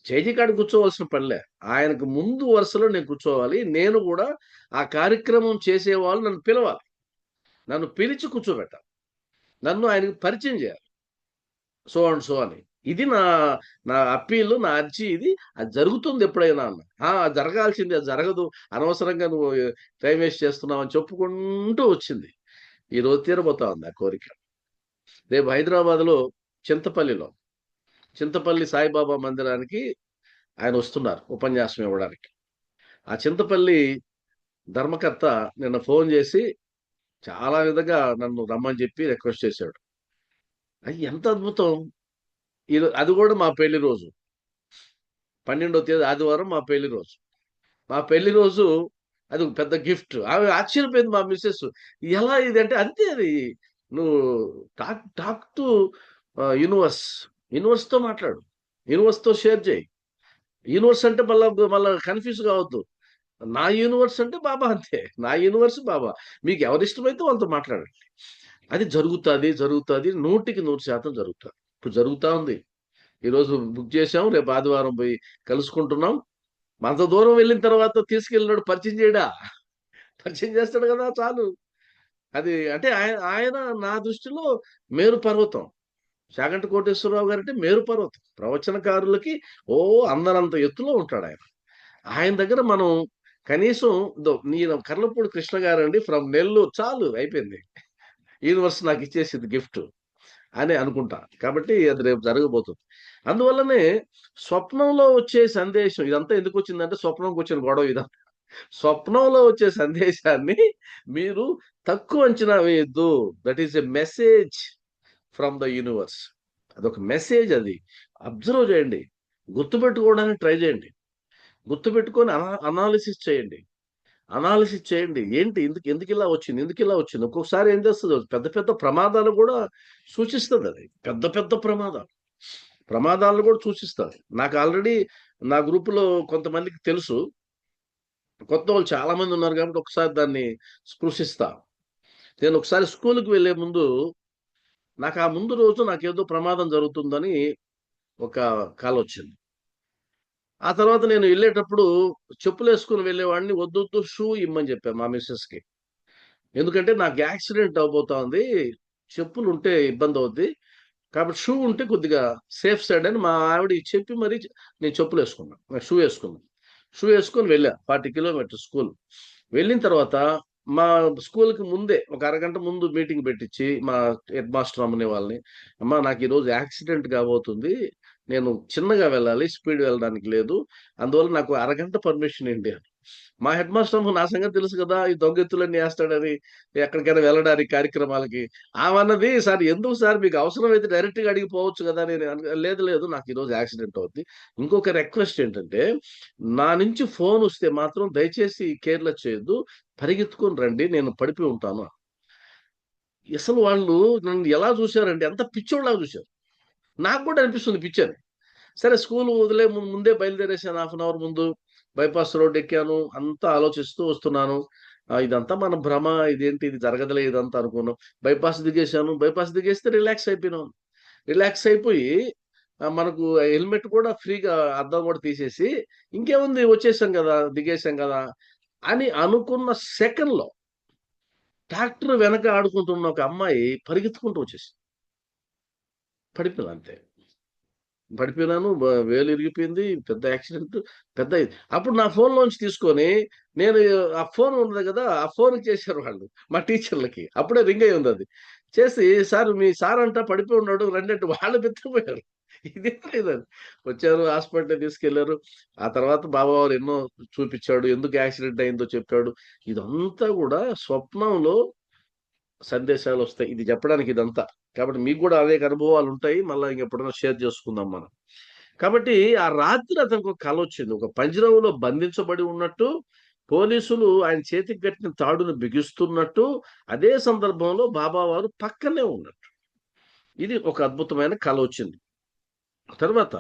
స్టేజి కాడ కూర్చోవాల్సిన పనిలే. ఆయనకు ముందు వరుసలో నేను కూర్చోవాలి. నేను గూడా ఆ కార్యక్రమం చేసేవాళ్ళు నన్ను పిలవాలి. నన్ను పిలిచి కూర్చోబెట్టాలి. నన్ను ఆయనకి పరిచయం జేయాలి. సో అండ్ సో అని. ఇది నా నా అప్పీలు, నా అర్జీ ఇది. అది జరుగుతుంది ఎప్పుడైనా అన్నా. ఆ! జరగాల్సిందే, అది జరగదు. అనవసరంగా నువ్వు టైమ్ వేస్ట్ చేస్తున్నావు అని చెప్పుకుంటూ వచ్చింది. ఈరోజు తీరబోతా ఉంది ఆ కోరిక. రేపు హైదరాబాద్‌లో చింతపల్లిలో, చింతపల్లి సాయిబాబా మందిరానికి ఆయనొస్తున్నారు ఉపన్యాసం ఇవ్వడానికి. ఆ చింతపల్లి ధర్మకర్త నిన్న ఫోను జేసి చాలా విధంగా నన్ను రమ్మని జెప్పి రిక్వెస్ట్ చేశాడు. ఎంత అద్భుతం! అది గూడా మా పెళ్లి రోజు. 12వ తేదీ ఆదివారం మా పెళ్లి రోజు. మా పెళ్లి రోజు అది ఒక పెద్ద గిఫ్ట్. ఆమె ఆశ్చర్యపోయింది మా మిసెస్. ఎలా ఇది అంటే, అంతే అది. నువ్వు టాక్ టాక్ టు యూనివర్స్. యూనివర్స్‌తో మాట్లాడు. యూనివర్స్‌తో షేర్ జెయి. యూనివర్స్ అంటే మళ్ళా కన్‌ఫ్యూజ్ గావద్దు. నా యూనివర్స్ అంటే బాబా అంతే. నా యూనివర్స్ బాబా. మీకు ఎవరిష్టమైతే వాళ్ళతో మాట్లాడండి. అది జరుగుతాది, జరుగుతాది. 100% జరుగుతాది. ఇప్పుడు జరుగుతా ఉంది. ఈరోజు బుక్ చేసాం. రేపు ఆదివారం పోయి కలుసుకుంటున్నాం. అంత దూరం వెళ్ళిన తర్వాత తీసుకెళ్ళినోడు పరిచయం చేయడా? పరిచయం చేస్తాడు గదా! చాలు. అది అంటే ఆయన నా దృష్టిలో మేరు పర్వతం. చాగంటి కోటేశ్వరరావు గారంటే మేరు పర్వతం. ప్రవచనకారులకి అందనంత ఎత్తులో ఉంటాడాయన. ఆయన దగ్గర మనం కనీసం నేను కర్లపూడి కృష్ణ గారండి ఫ్రమ్ నెల్లూరు చాలు అయిపోయింది. యూనివర్స్ నాకిచ్చేసింది గిఫ్ట్ అని అనుకుంటా. కాబట్టి అది రేపు జరగబోతుంది. అందువల్లనే స్వప్నంలో వచ్చే సందేశం ఇదంతా ఎందుకొచ్చిందంటే స్వప్నంకొచ్చిన గొడవ ఇదంతా. స్వప్నంలో వచ్చే సందేశాన్ని మీరు తక్కువ అంచనా వేయొద్దు. That is a message from the universe. అదొక మెసేజ్ అది. అబ్జర్వ్ చేయండి. గుర్తుపెట్టుకోవడానికి ట్రై చేయండి. గుర్తుపెట్టుకొని అనాలిసిస్ చేయండి. అనాలిసిస్ చేయండి. ఏంటి ఎందుకిలా వచ్చింది? ఎందుకిలా వచ్చింది? ఒక్కొక్కసారి ఏం చేస్తదో పెద్ద పెద్ద ప్రమాదాలు గూడా సూచిస్తదది. పెద్ద పెద్ద ప్రమాదాలు. ప్రమాదాలను గూడా సూచిస్తది. నాకు ఆల్రెడీ నా గ్రూప్‌లో కొంతమందికి తెలుసు. కొత్తోళ్ళు చాలా మందున్నారు గాబట్టి ఒకసారి దాన్ని స్పృశిస్తా. నేనొకసారి స్కూలుకి వెళ్ళే ముందు ఆ ముందు రోజు నాకేదో ప్రమాదం జరుగుతుందని ఒక కాలొచ్చింది. ఆ తర్వాత నేను ఎళ్ళేటప్పుడు చెప్పులేసుకొని వెళ్ళేవాడిని. వద్దొద్దు షూ ఇమ్మని జెప్పా మా మిసెస్‌కి. ఎందుకంటే నాకు యాక్సిడెంట్ అవ్వబోతా ఉంది. చెప్పులుంటే ఇబ్బందవుద్ది. కాబట్టి షూ ఉంటే కొద్దిగా సేఫ్ సైడ్ అని మా ఆవిడకి చెప్పి మరి నేను చెప్పులేసుకున్నా. షూ ఏసుకున్నా. షూ ఏసుకొని వెళ్ళా. 40 కిలోమీటర్స్ స్కూల్. వెళ్ళిన తర్వాత మా స్కూల్‌కి ముందే ఒక అరగంట ముందు మీటింగ్ పెట్టిచ్చి మా హెడ్ మాస్టర్ అమ్మని వాళ్ళని, "అమ్మా నాకు ఈరోజు యాక్సిడెంట్ కాబోతుంది. నేను చిన్నగా వెళ్ళాలి. స్పీడ్ వెళ్ళడానికి లేదు. అందువల్ల నాకు అరగంట పర్మిషన్ ఇయ్యండి" అని. మా హెడ్ మాస్టర్ అమ్మకు నా సంగతి తెలుసు కదా! ఈ దొంగెత్తులన్నీ ఏస్తాడని, ఎక్కడికైనా వెళ్ళడానికి కార్యక్రమాలకి. ఆమన్నది, "సార్ ఎందుకు సార్ మీకు అవసరమైతే డైరెక్ట్‌గా అడిగి పోవచ్చు గదా!" లేదు లేదు నాకు ఈరోజు యాక్సిడెంట్ అవుద్ది. ఇంకొక రిక్వెస్ట్ ఏంటంటే, నా నుంచి ఫోనొస్తే మాత్రం దయచేసి కేర్‌లెస్ చేయొద్దు. పరిగెత్తుకొని రండి. నేను పడిపోయి ఉంటాను. అసలు వాళ్ళు నన్ను ఎలా చూసారంటే ఎంత పిచ్చోడిలాగా చూసారు. నాకు కూడా అనిపిస్తుంది పిచ్చని. సరే స్కూలు వదిలే ముందే బయలుదేరేసాను హాఫ్ అన్ అవర్ ముందు. బైపాస్ రోడ్ ఎక్కాను. అంతా ఆలోచిస్తూ వస్తున్నాను. ఇదంతా మన భ్రమ. ఇదేంటి ఇది జరగదులే ఇదంతా అనుకున్నాం. బైపాస్ దిగేసాను. బైపాస్ దిగేస్తే రిలాక్స్ అయిపోయినాను. రిలాక్స్ అయిపోయి మనకు హెల్మెట్ కూడా ఫ్రీగా అద్దం కూడా తీసేసి, ఇంకేముంది వచ్చేసాం గదా! దిగేసాం గదా! అని అనుకున్న సెకన్‌లో ట్రాక్టర్ వెనక ఆడుకుంటున్న ఒక అమ్మాయి పరిగెత్తుకుంటూ వచ్చేసింది. పడిపోయాను అంతే. పడిపోయినాను. వేలు ఇరిగిపోయింది. పెద్ద యాక్సిడెంట్. పెద్ద అప్పుడు నా ఫోన్‌లోంచి తీసుకొని నేను ఆ ఫోన్ ఉన్నది గదా! ఆ ఫోన్‌కి చేశారు వాళ్ళు. మా టీచర్‌లకి. అప్పుడే రింగ్ అయ్యి ఉందది. చేసి సార్ మీ సార్ అంట పడిపోయి ఉన్నాడు రండంటే వాళ్ళు బిత్తరపోయారు. ఇదేంట్రా ఇదని. వచ్చారు హాస్పిటల్‌కి తీసుకెళ్లారు. ఆ తర్వాత బాబావారు ఎన్నో చూపిచ్చాడు. ఎందుకు యాక్సిడెంట్ అయిందో చెప్పాడు. ఇదంతా గూడా స్వప్నంలో సందేశాలు వస్తాయి. ఇది చెప్పడానికి ఇదంతా. కాబట్టి మీకు కూడా అనేక అనుభవాలు ఉంటాయి. మళ్ళా ఇంకెప్పుడైనా షేర్ చేసుకుందాం మనం. కాబట్టి ఆ రాత్రి అతనికి ఒక కల వచ్చింది. ఒక పంజరంలో బంధించబడి ఉన్నట్టు, పోలీసులు ఆయన చేతికి కట్టిన తాడును బిగిస్తున్నట్టు, అదే సందర్భంలో బాబా వారు పక్కనే ఉన్నట్టు. ఇది ఒక అద్భుతమైన కల వచ్చింది. తర్వాత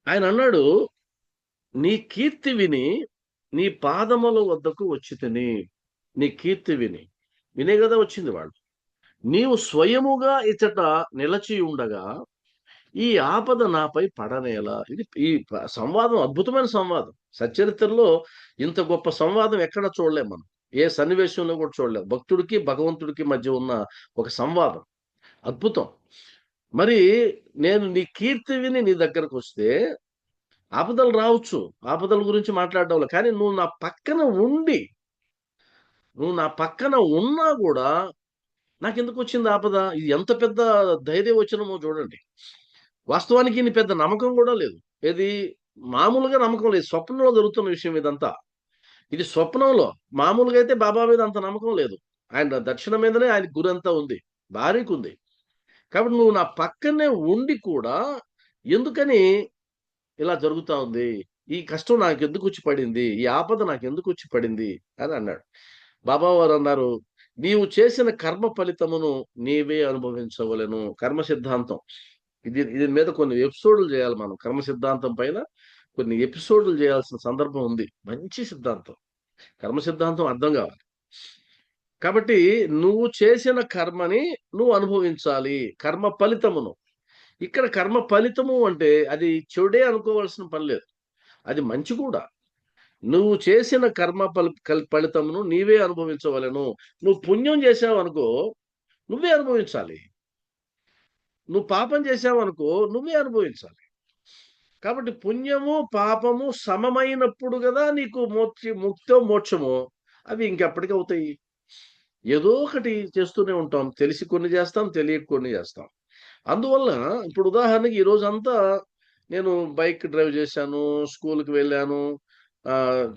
ఆయన అన్నాడు, నీ కీర్తి విని నీ పాదముల వద్దకు వచ్చితిని. నీ కీర్తి విని వినే కదా వచ్చింది వాళ్ళు. నీవు స్వయముగా ఇచ్చట నిలచి ఉండగా ఈ ఆపద నాపై పడనేలా. ఇది ఈ సంవాదం అద్భుతమైన సంవాదం. సచ్చరిత్రలో ఇంత గొప్ప సంవాదం ఎక్కడ చూడలేం మనం. ఏ సన్నివేశంలో కూడా చూడలేం. భక్తుడికి భగవంతుడికి మధ్య ఉన్న ఒక సంవాదం అద్భుతం. మరి నేను నీ కీర్తి విని నీ దగ్గరకు వస్తే ఆపదలు రావచ్చు. ఆపదల గురించి మాట్లాడడం కానీ నువ్వు నా పక్కన ఉన్నా కూడా నాకెందుకు వచ్చింది ఆపద? ఇది ఎంత పెద్ద ధైర్యవచనమో చూడండి. వాస్తవానికి ఈయన పెద్ద నమ్మకం కూడా లేదు. ఏది? మామూలుగా నమ్మకం లేదు. స్వప్నంలో జరుగుతున్న విషయం ఇదంతా. ఇది స్వప్నంలో. మామూలుగా అయితే బాబా మీద అంత నమ్మకం లేదు. ఆయన దక్షిణ మీదనే ఆయనకి గురంతా ఉంది. భార్యకుంది. కాబట్టి నువ్వు నా పక్కనే ఉండి కూడా ఎందుకని ఇలా జరుగుతా ఉంది? ఈ కష్టం నాకెందుకు వచ్చి పడింది? ఈ ఆపద నాకెందుకు వచ్చి పడింది? అని అన్నాడు. బాబా వారు అన్నారు, నీవు చేసిన కర్మ ఫలితమును నీవే అనుభవించవలెను. కర్మ సిద్ధాంతం. దీని మీద కొన్ని ఎపిసోడ్లు చేయాలి మనం. కర్మ సిద్ధాంతం పైన కొన్ని ఎపిసోడ్లు చేయాల్సిన సందర్భం ఉంది. మంచి సిద్ధాంతం. కర్మ సిద్ధాంతం అర్థం కావాలి. కాబట్టి నువ్వు చేసిన కర్మని నువ్వు అనుభవించాలి. కర్మ ఫలితమును. ఇక్కడ కర్మ ఫలితము అంటే అది చెడే అనుకోవాల్సిన పని లేదు. అది మంచి కూడా. నువ్వు చేసిన కర్మ ఫలితమును నీవే అనుభవించవలెను. నువ్వు పుణ్యం చేసావు అనుకో, నువ్వే అనుభవించాలి. నువ్వు పాపం చేసావు అనుకో, నువ్వే అనుభవించాలి. కాబట్టి పుణ్యము పాపము సమమైనప్పుడు కదా నీకు ముక్తో మోక్షమో అవి ఇంకెప్పటికి అవుతాయి. ఏదో ఒకటి చేస్తూనే ఉంటాం. తెలిసి కొన్ని చేస్తాం, తెలియక కొన్ని చేస్తాం. అందువల్ల ఇప్పుడు ఉదాహరణకి ఈ రోజంతా నేను బైక్ డ్రైవ్ చేశాను, స్కూల్‌కి వెళ్ళాను.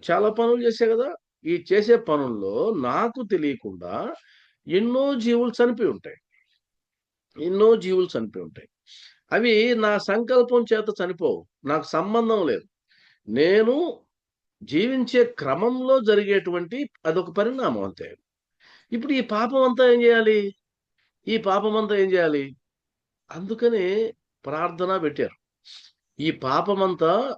చాలా పనులు చేశా కదా! ఈ చేసే పనుల్లో నాకు తెలియకుండా ఎన్నో జీవులు చనిపోయి ఉంటాయి. ఎన్నో జీవులు చనిపోయి ఉంటాయి. అవి నా సంకల్పం చేత చనిపోవు. నాకు సంబంధం లేదు. నేను జీవించే క్రమంలో జరిగేటువంటి అదొక పరిణామం అంతే. ఇప్పుడు ఈ పాపం అంతా ఏం చేయాలి? ఈ పాపం అంతా ఏం చేయాలి? అందుకనే ప్రార్థన పెట్టారు. ఈ పాపమంతా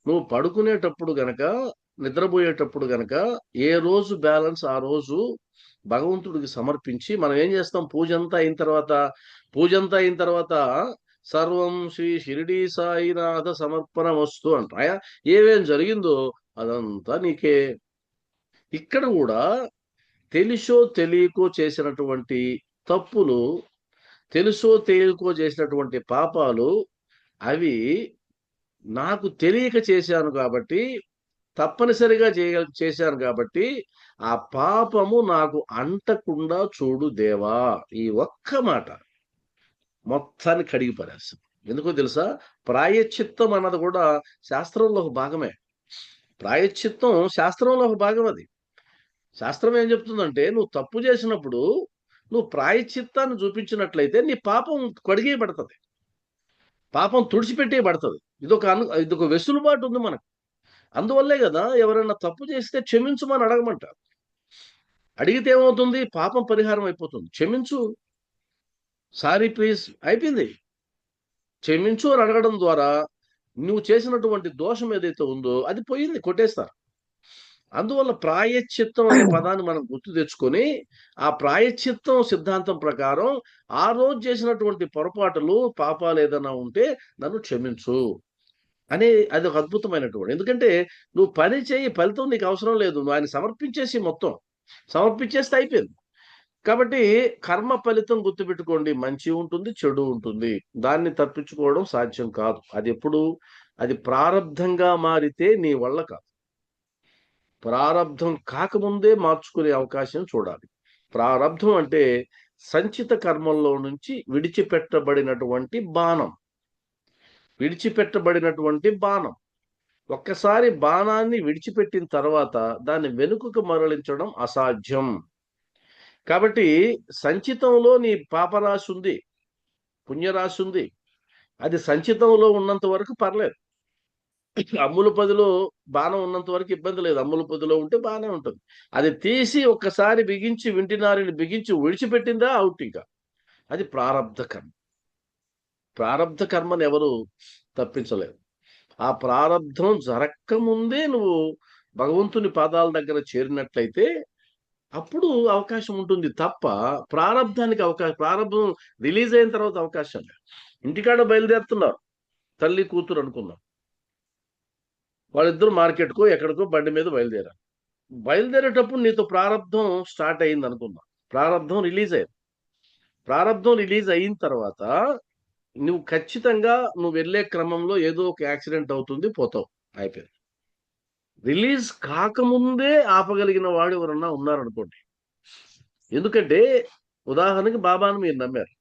నువ్వు పడుకునేటప్పుడు గనక, నిద్రపోయేటప్పుడు గనక ఏ రోజు బ్యాలెన్స్ ఆ రోజు భగవంతుడికి సమర్పించి మనం ఏం చేస్తాం? పూజంతా అయిన తర్వాత సర్వం శ్రీ షిరిడీ సాయినాథ సమర్పణమస్తు అంటాయా? ఏమేం జరిగిందో అదంతా నీకే. ఇక్కడ కూడా తెలిసో తెలియకో చేసినటువంటి తప్పులు, తెలుసో తెలియకో చేసినటువంటి పాపాలు అవి నాకు తెలియక చేశాను కాబట్టి, తప్పనిసరిగా చేశాను కాబట్టి, ఆ పాపము నాకు అంటకుండా చూడు దేవా. ఈ ఒక్క మాట మొత్తాన్ని కడిగి పడేస్తాం. ఎందుకో తెలుసా? ప్రాయశ్చిత్తం అన్నది కూడా శాస్త్రంలో ఒక భాగమే. ప్రాయశ్చిత్తం శాస్త్రంలో ఒక భాగం అది. శాస్త్రం ఏం చెప్తుందంటే, నువ్వు తప్పు చేసినప్పుడు నువ్వు ప్రాయశ్చిత్తాన్ని చూపించినట్లయితే నీ పాపం కడిగేయబడతది. పాపం తుడిచిపెట్టేయబడతది. ఇదొక వెసులుబాటు ఉంది మనకు. అందువల్లే కదా ఎవరైనా తప్పు చేస్తే క్షమించమని అడగమంటారు. అడిగితే ఏమవుతుంది? పాపం పరిహారం అయిపోతుంది. క్షమించు, సారీ ప్లీజ్ అయిపోయింది. క్షమించు అని అడగడం ద్వారా నువ్వు చేసినటువంటి దోషం ఏదైతే ఉందో అది పోయింది, కొట్టేస్తారు. అందువల్ల ప్రాయశ్చిత్తం అనే పదాన్ని మనం గుర్తు తెచ్చుకొని, ఆ ప్రాయశ్చిత్తం సిద్ధాంతం ప్రకారం ఆ రోజు చేసినటువంటి పొరపాటులు, పాపాలు ఏదైనా ఉంటే నన్ను క్షమించు అని అది ఒక అద్భుతమైనటువంటి. ఎందుకంటే నువ్వు పని చేయి, ఫలితం నీకు అవసరం లేదు. నువ్వు ఆయన సమర్పించేస్తే అయిపోయింది. కాబట్టి కర్మ ఫలితం గుర్తుపెట్టుకోండి. మంచి ఉంటుంది, చెడు ఉంటుంది. దాన్ని తప్పించుకోవడం సాధ్యం కాదు. అది ప్రారబ్ధంగా మారితే నీ వల్ల కాదు. ప్రారబ్ధం కాకముందే మార్చుకునే అవకాశం చూడాలి. ప్రారబ్ధం అంటే సంచిత కర్మల్లో నుంచి విడిచిపెట్టబడినటువంటి బాణం. ఒక్కసారి బాణాన్ని విడిచిపెట్టిన తర్వాత దాన్ని వెనుకకు మరలించడం అసాధ్యం. కాబట్టి సంచితంలో నీ పాపరాశి ఉంది, పుణ్యరాశి ఉంది. అది సంచితంలో ఉన్నంత వరకు పర్లేదు. అమ్ముల పదిలో బాణం ఉన్నంత వరకు ఇబ్బంది లేదు. అమ్ముల పదిలో ఉంటే బాగానే ఉంటుంది. అది తీసి ఒక్కసారి బిగించి వింటినారిని బిగించి విడిచిపెట్టిందా అవుట్. ఇంకా అది ప్రారబ్ధ కర్మ. ప్రారబ్ధ కర్మను ఎవరు తప్పించలేరు. ఆ ప్రారబ్ధం జరక్క ముందే నువ్వు భగవంతుని పాదాల దగ్గర చేరినట్లయితే అప్పుడు అవకాశం ఉంటుంది తప్ప ప్రారబ్ధానికి ప్రారబ్ధం రిలీజ్ అయిన తర్వాత అవకాశం లేదు. ఇంటికాడ బయలుదేరుతున్నారు తల్లి కూతురు అనుకుందాం. వాళ్ళిద్దరు మార్కెట్కో ఎక్కడికో బండి మీద బయలుదేరారు. బయలుదేరేటప్పుడు నీతో ప్రారబ్ధం స్టార్ట్ అయింది అనుకుందాం. ప్రారబ్ధం రిలీజ్ అయింది. ప్రారబ్ధం రిలీజ్ అయిన తర్వాత నువ్వు ఖచ్చితంగా నువ్వు వెళ్ళే క్రమంలో ఏదో ఒక యాక్సిడెంట్ అవుతుంది, పోతావు, అయిపోయింది. రిలీజ్ కాకముందే ఆపగలిగిన వాడు ఎవరన్నా ఉన్నారనుకోండి. ఎందుకంటే ఉదాహరణకి బాబాను మీరు నమ్మారు.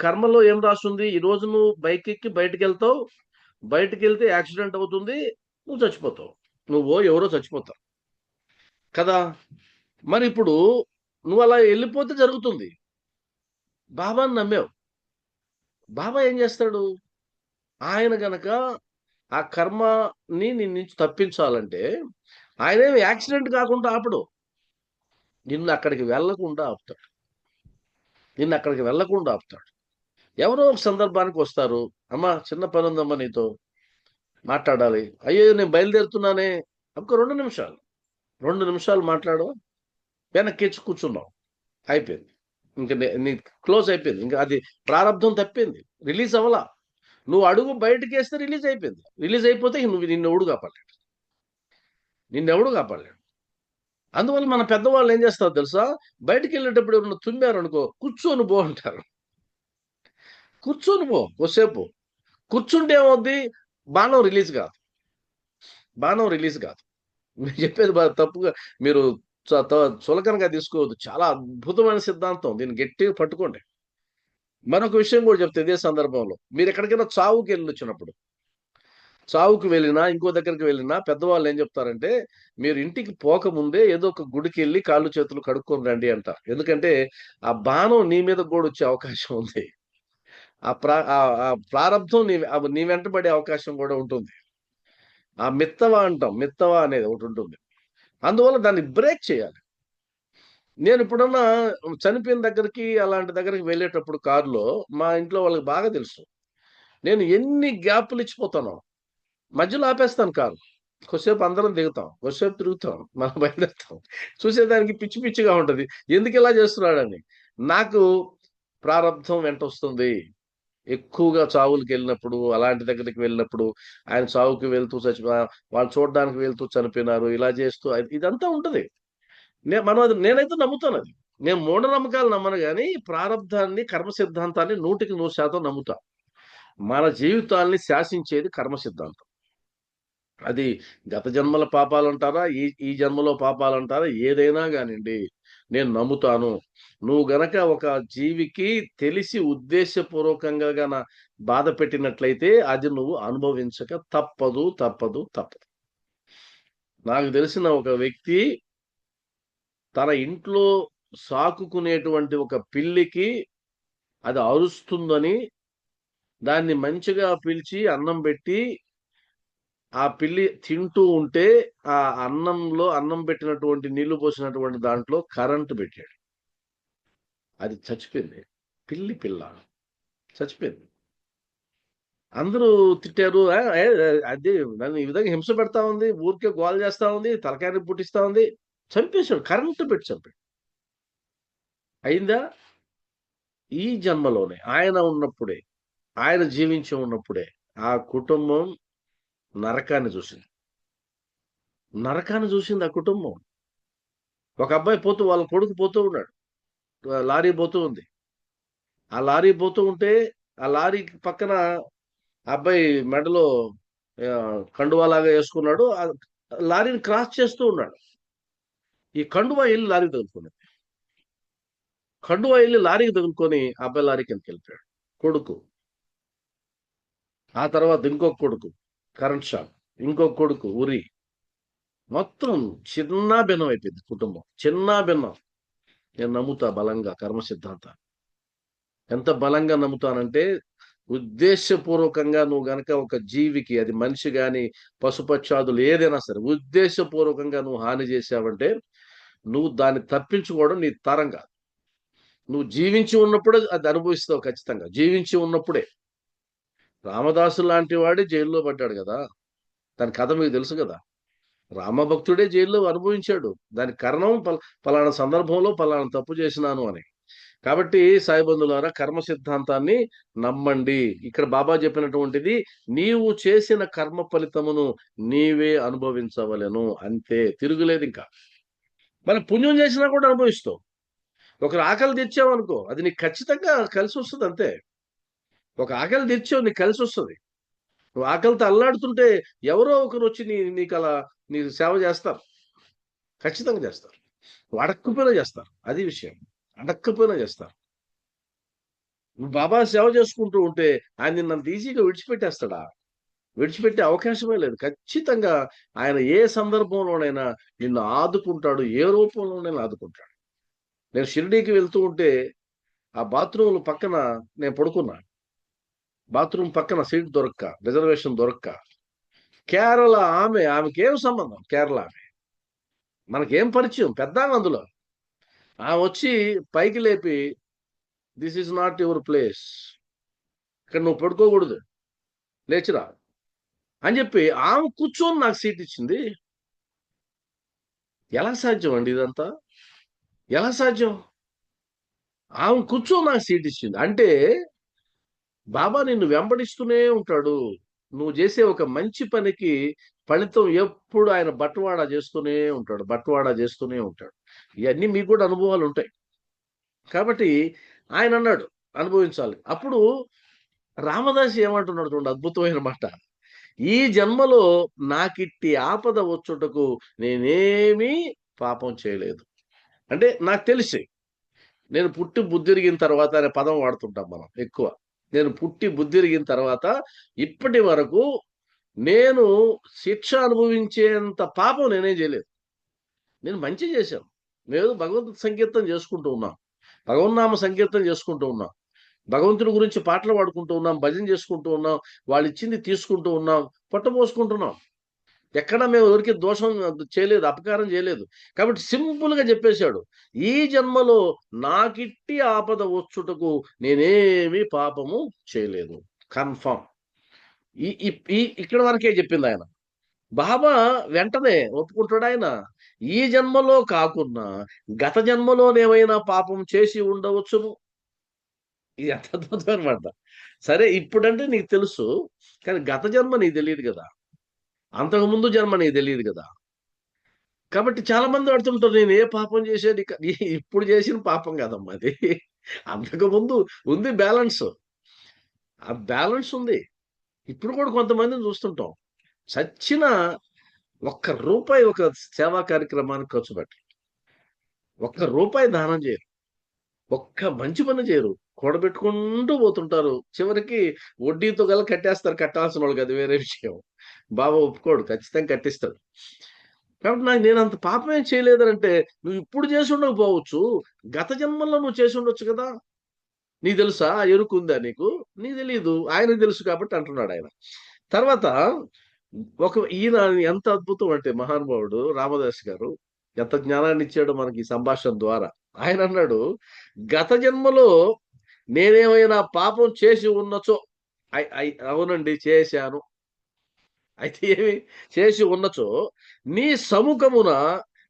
కర్మలో ఏం రాస్తుంది? ఈ రోజు నువ్వు బైక్ ఎక్కి బయటకు వెళ్తావు, బయటకు వెళ్తే యాక్సిడెంట్ అవుతుంది, నువ్వు చచ్చిపోతావు, నువ్వో ఎవరో చచ్చిపోతావు కదా. మరి ఇప్పుడు నువ్వు అలా వెళ్ళిపోతే జరుగుతుంది. బాబాను నమ్మావు. బాబా ఏం చేస్తాడు? ఆయన గనక ఆ కర్మని నీ నుంచి తప్పించాలంటే ఆయనేమి యాక్సిడెంట్ కాకుండా ఆపడు. నిన్ను అక్కడికి వెళ్లకుండా ఆపుతాడు. నిన్ను అక్కడికి వెళ్లకుండా ఆపుతాడు. ఎవరో ఒక సందర్భానికి వస్తారు. అమ్మా చిన్న పని ఉందమ్మా నీతో మాట్లాడాలి. అయ్యో నేను బయలుదేరుతున్నానే. ఒక 2 నిమిషాలు 2 నిమిషాలు మాట్లాడు, వెనక్కి కూర్చున్నావు, అయిపోయింది. ఇంకా నీ క్లోజ్ అయిపోయింది. ఇంకా అది ప్రారంధం తప్పింది, రిలీజ్ అవ్వలా. నువ్వు అడుగు బయటకి వేస్తే రిలీజ్ అయిపోయింది. రిలీజ్ అయిపోతే నువ్వు నిన్నెవడు కాపాడలేడు, నిన్నెవడు కాపాడలేడు. అందువల్ల మన పెద్దవాళ్ళు ఏం చేస్తారు తెలుసా? బయటికి వెళ్ళేటప్పుడు ఎవరన్నా తుమ్మారు అనుకో, కూర్చొని పో అంటారు. కూర్చొని పో కొద్దిసేపు. కూర్చుంటే ఏమవుద్ది? బాణం రిలీజ్ కాదు. బాణం రిలీజ్ కాదు. మీరు చెప్పేది తప్పుగా మీరు చులకనగా తీసుకోవద్దు. చాలా అద్భుతమైన సిద్ధాంతం. దీన్ని గట్టిగా పట్టుకోండి. మరొక విషయం కూడా చెప్తే ఇదే సందర్భంలో, మీరు ఎక్కడికైనా చావుకి వెళ్ళి వచ్చినప్పుడు, చావుకు వెళ్ళినా ఇంకో దగ్గరికి వెళ్ళినా పెద్దవాళ్ళు ఏం చెప్తారంటే, మీరు ఇంటికి పోకముందే ఏదో ఒక గుడికి వెళ్ళి కాళ్ళు చేతులు కడుక్కొని రండి అంటారు. ఎందుకంటే ఆ బాణం నీ మీద కూడా వచ్చే అవకాశం ఉంది. ఆ ప్రారంధం నీ వెంటబడే అవకాశం కూడా ఉంటుంది. ఆ మిత్తవ అంటాం, మిత్తవ అనేది ఒకటి ఉంటుంది. అందువల్ల దాన్ని బ్రేక్ చేయాలి. నేను ఇప్పుడన్నా చనిపోయిన దగ్గరికి అలాంటి దగ్గరికి వెళ్ళేటప్పుడు కారులో మా ఇంట్లో వాళ్ళకి బాగా తెలుసు. నేను ఎన్ని గ్యాప్లు ఇచ్చిపోతానో. మధ్యలో ఆపేస్తాను కారు. కొద్దిసేపు అందరం దిగుతాం, కొద్దిసేపు తిరుగుతాం, మనం బయలుదేరుతాం. చూసేదానికి పిచ్చి పిచ్చిగా ఉంటది. ఎందుకు ఇలా చేస్తున్నాడని. నాకు ప్రారబ్ధం వెంటొస్తుంది. ఎక్కువగా చావులకి వెళ్ళినప్పుడు, అలాంటి దగ్గరికి వెళ్ళినప్పుడు, ఆయన చావుకి వెళ్తూ వాళ్ళు చూడడానికి వెళ్తూ చనిపోయినారు, ఇలా చేస్తూ ఇదంతా ఉంటది. నేనైతే నమ్ముతాను అది. నేను మూఢనమ్మకాలు నమ్మను గాని ప్రారబ్ధాన్ని, కర్మ సిద్ధాంతాన్ని 100% నమ్ముతా. మన జీవితాల్ని శాసించేది కర్మ సిద్ధాంతం. అది గత జన్మల పాపాలంటారా, ఈ జన్మలో పాపాలంటారా, ఏదైనా గానియండి నేను నమ్ముతాను. నువ్వు గనక ఒక జీవికి తెలిసి ఉద్దేశపూర్వకంగా బాధ పెట్టినట్లయితే అది నువ్వు అనుభవించక తప్పదు, తప్పదు, తప్పదు. నాకు తెలిసిన ఒక వ్యక్తి తన ఇంట్లో సాకుకునేటువంటి ఒక పిల్లికి అది అరుస్తుందని దాన్ని మంచిగా పిలిచి అన్నం పెట్టి ఆ పిల్లి తింటూ ఉంటే ఆ అన్నం పెట్టినటువంటి నీళ్లు పోసినటువంటి దాంట్లో కరెంటు పెట్టాడు. అది చచ్చిపోయింది. పిల్ల చచ్చిపోయింది. అందరూ తిట్టారు. అది నన్ను ఈ విధంగా హింస పెడతా ఉంది, ఊరికే గోల చేస్తా ఉంది, తలకాయని పుట్టిస్తా ఉంది. చంపేశాడు, కరెంటు పెట్టి చంపాడు. అయిందా? ఈ జన్మలోనే ఆయన ఉన్నప్పుడే, ఆయన జీవించి ఉన్నప్పుడే ఆ కుటుంబం నరకాన్ని చూసింది. నరకాన్ని చూసింది ఆ కుటుంబం. ఒక అబ్బాయి వాళ్ళ కొడుకు పోతూ ఉన్నాడు. లారీ పోతూ ఉంది. ఆ లారీ పోతూ ఉంటే ఆ లారీ పక్కన అబ్బాయి మెడలో కండువాలాగా వేసుకున్నాడు. లారీని క్రాస్ చేస్తూ ఉన్నాడు. ఈ కండువా వెళ్ళి లారీకి తగులుకున్నది. కండువా వెళ్ళి లారీకి తగులుకొని అబ్బాయి లారీ కిందకి వెళ్ళిపోయాడు కొడుకు. ఆ తర్వాత ఇంకొక కొడుకు కరెంట్ షాక్, ఇంకొక కొడుకు ఉరి, మొత్తం చిన్న భిన్నం అయిపోయింది కుటుంబం. చిన్న భిన్నం. నేను నమ్ముతా బలంగా కర్మ సిద్ధాంతాన్ని. ఎంత బలంగా నమ్ముతానంటే, ఉద్దేశపూర్వకంగా నువ్వు గనక ఒక జీవికి, అది మనిషి గాని, పశుపక్షాదులు ఏదైనా సరే, ఉద్దేశపూర్వకంగా నువ్వు హాని చేశావంటే, నువ్వు దాన్ని తప్పించుకోవడం నీ తరం కాదు. నువ్వు జీవించి ఉన్నప్పుడే అది అనుభవిస్తావు ఖచ్చితంగా. జీవించి ఉన్నప్పుడే. రామదాసు లాంటి వాడే జైల్లో పడ్డాడు గదా! దాని కథ మీకు తెలుసు గదా! రామభక్తుడే జైల్లో అనుభవించాడు. దానికి కారణం పలానా సందర్భంలో పలానా తప్పు చేసినాను అని. కాబట్టి సాయిబంధులారా, కర్మ సిద్ధాంతాన్ని నమ్మండి. ఇక్కడ బాబా చెప్పినటువంటిది, నీవు చేసిన కర్మ ఫలితమును నీవే అనుభవించవలెను. అంతే, తిరుగులేదు ఇంకా. మనం పుణ్యం చేసినా కూడా అనుభవిస్తావు. ఒకరు ఆకలి తీర్చావనుకో, అది నీకు ఖచ్చితంగా కలిసొస్తది అంతే. ఒక ఆకలి తీర్చావు, నీకు కలిసొస్తది. నువ్వు ఆకలితో అల్లాడుతుంటే ఎవరో ఒకరు వచ్చి నీకలా నీకు సేవ చేస్తారు. ఖచ్చితంగా చేస్తారు. నువ్వు అడక్కపోయినా చేస్తారు. అది విషయం. అడక్కపోయినా చేస్తారు. నువ్వు బాబా సేవ చేసుకుంటూ ఉంటే ఆయన నిన్నంత ఈజీగా విడిచిపెట్టేస్తాడా? విడిచిపెట్టే అవకాశమే లేదు. ఖచ్చితంగా ఆయన ఏ సందర్భంలోనైనా నిన్ను ఆదుకుంటాడు. ఏ రూపంలోనైనా ఆదుకుంటాడు. నేను షిరిడీకి వెళ్తూ ఉంటే ఆ బాత్రూమ్‌ల పక్కన నేను పడుకున్నా. బాత్రూమ్ పక్కన సీట్ దొరక్క, రిజర్వేషన్ దొరక్క. కేరళ ఆమెకేం సంబంధం కేరళ ఆమె. మనకేం పరిచయం? పెద్దామె అందులో. ఆమొచ్చి పైకి లేపి, "this is not your place. ఇక్కడ నువ్వు పడుకోకూడదు. లేచి రా" అని చెప్పి ఆమె కూర్చొని నాకు సీట్ ఇచ్చింది. ఎలా సాధ్యం అండి ఇదంతా? ఎలా సాధ్యం? ఆమె కూర్చొని నాకు సీట్ ఇచ్చింది. అంటే బాబా నిన్ను వెంబడిస్తూనే ఉంటాడు. నువ్వు చేసే ఒక మంచి పనికి ఫలితం ఎప్పుడు ఆయన బట్వాడా చేస్తూనే ఉంటాడు. బట్వాడా చేస్తూనే ఉంటాడు. ఇయన్నీ మీకు కూడా అనుభవాలుంటాయి. కాబట్టి ఆయనన్నాడు అనుభవించాలి. అప్పుడు రామదాసు ఏమంటున్నాడు చూడండి, అద్భుతమైన మాట. ఈ జన్మలో నాకిట్టి ఆపద వచ్చుటకు నేనేమీ పాపం చేయలేదు. అంటే నాకు తెలిసి, నేను పుట్టి బుద్ధిరిగిన తర్వాత అనే పదం వాడుతుంటాం మనం ఎక్కువ. నేను పుట్టి బుద్ధిరిగిన తర్వాత ఇప్పటి వరకు నేను శిక్ష అనుభవించేంత పాపం నేనేం చేయలేదు. నేను మంచి చేశాను. మేము భగవద్ సంకీర్తన చేసుకుంటూ ఉన్నాం. భగవన్నామ సంకీర్తన చేసుకుంటూ ఉన్నాం. భగవంతుడి గురించి పాటలు పాడుకుంటూ ఉన్నాం. భజన చేసుకుంటూ ఉన్నాం. వాళ్ళిచ్చింది తీసుకుంటూ ఉన్నాం. పొట్టపోసుకుంటున్నాం. ఎక్కడ మేము ఎవరికీ దోషం చేయలేదు. అపకారం చేయలేదు. కాబట్టి సింపుల్‌గా చెప్పేశాడు. ఈ జన్మలో నాకిట్టి ఆపద వచ్చుటకు నేనేమి పాపము చేయలేదు. కన్ఫర్మ్. ఈ ఈ ఈ ఇక్కడి వరకే చెప్పిందాయన. బాబా వెంటనే ఒప్పుకుంటాడాయన. ఈ జన్మలో కాకున్నా గత జన్మలోనేమైనా పాపం చేసి ఉండవచ్చును. ఇది ఎంత అద్భుతం అనమాట. సరే ఇప్పుడంటే నీకు తెలుసు. కానీ గత జన్మ నీకు తెలీదు గదా! అంతకుముందు జన్మ నీకు తెలీదు గదా! కాబట్టి చాలా మంది అడుగుతుంటారు, నేను ఏ పాపం చేశాను ఇప్పుడు చేసిన పాపం కాదమ్మా అది. అంతకుముందు ఉంది బ్యాలెన్స్. ఆ బ్యాలెన్స్ ఉంది. ఇప్పుడు కూడా కొంతమందిని చూస్తుంటాం. చచ్చిన ఒక్క రూపాయి ఒక సేవా కార్యక్రమానికి ఖర్చు పెట్టరు. ఒక్క రూపాయి దానం చేయరు. ఒక్క మంచి పని చేయరు. కూడబెట్టుకుంటూ పోతుంటారు. చివరికి వడ్డీతో కట్టేస్తారు కట్టాల్సినోళ్ళకి, అది వేరే విషయం. బాబా ఒప్పుకోడు. ఖచ్చితంగా కట్టిస్తాడు. కాబట్టి నేనంత పాపమేం చేయలేదనంటే, నువ్వు ఇప్పుడు చేసుండకపోవచ్చు. గత జన్మల్లో నువ్వు చేసుండొచ్చు కదా! నీకు తెలుసా? ఆ ఎరుకుందా నీకు? నీకు తెలీదు. ఆయనకు తెలుసు కాబట్టి అంటున్నాడాయన. తర్వాత ఈయన ఎంత అద్భుతం అంటే మహానుభావుడు రామదాస్ గారు. ఎంత జ్ఞానాన్నిచ్చాడో మనకి ఈ సంభాషణ ద్వారా. ఆయనన్నాడు, "గత జన్మలో నేనేమైనా పాపం చేసి ఉన్నచో" అవునండి చేశాను. అయితే ఏమి చేసి ఉన్నచో, నీ సముఖమున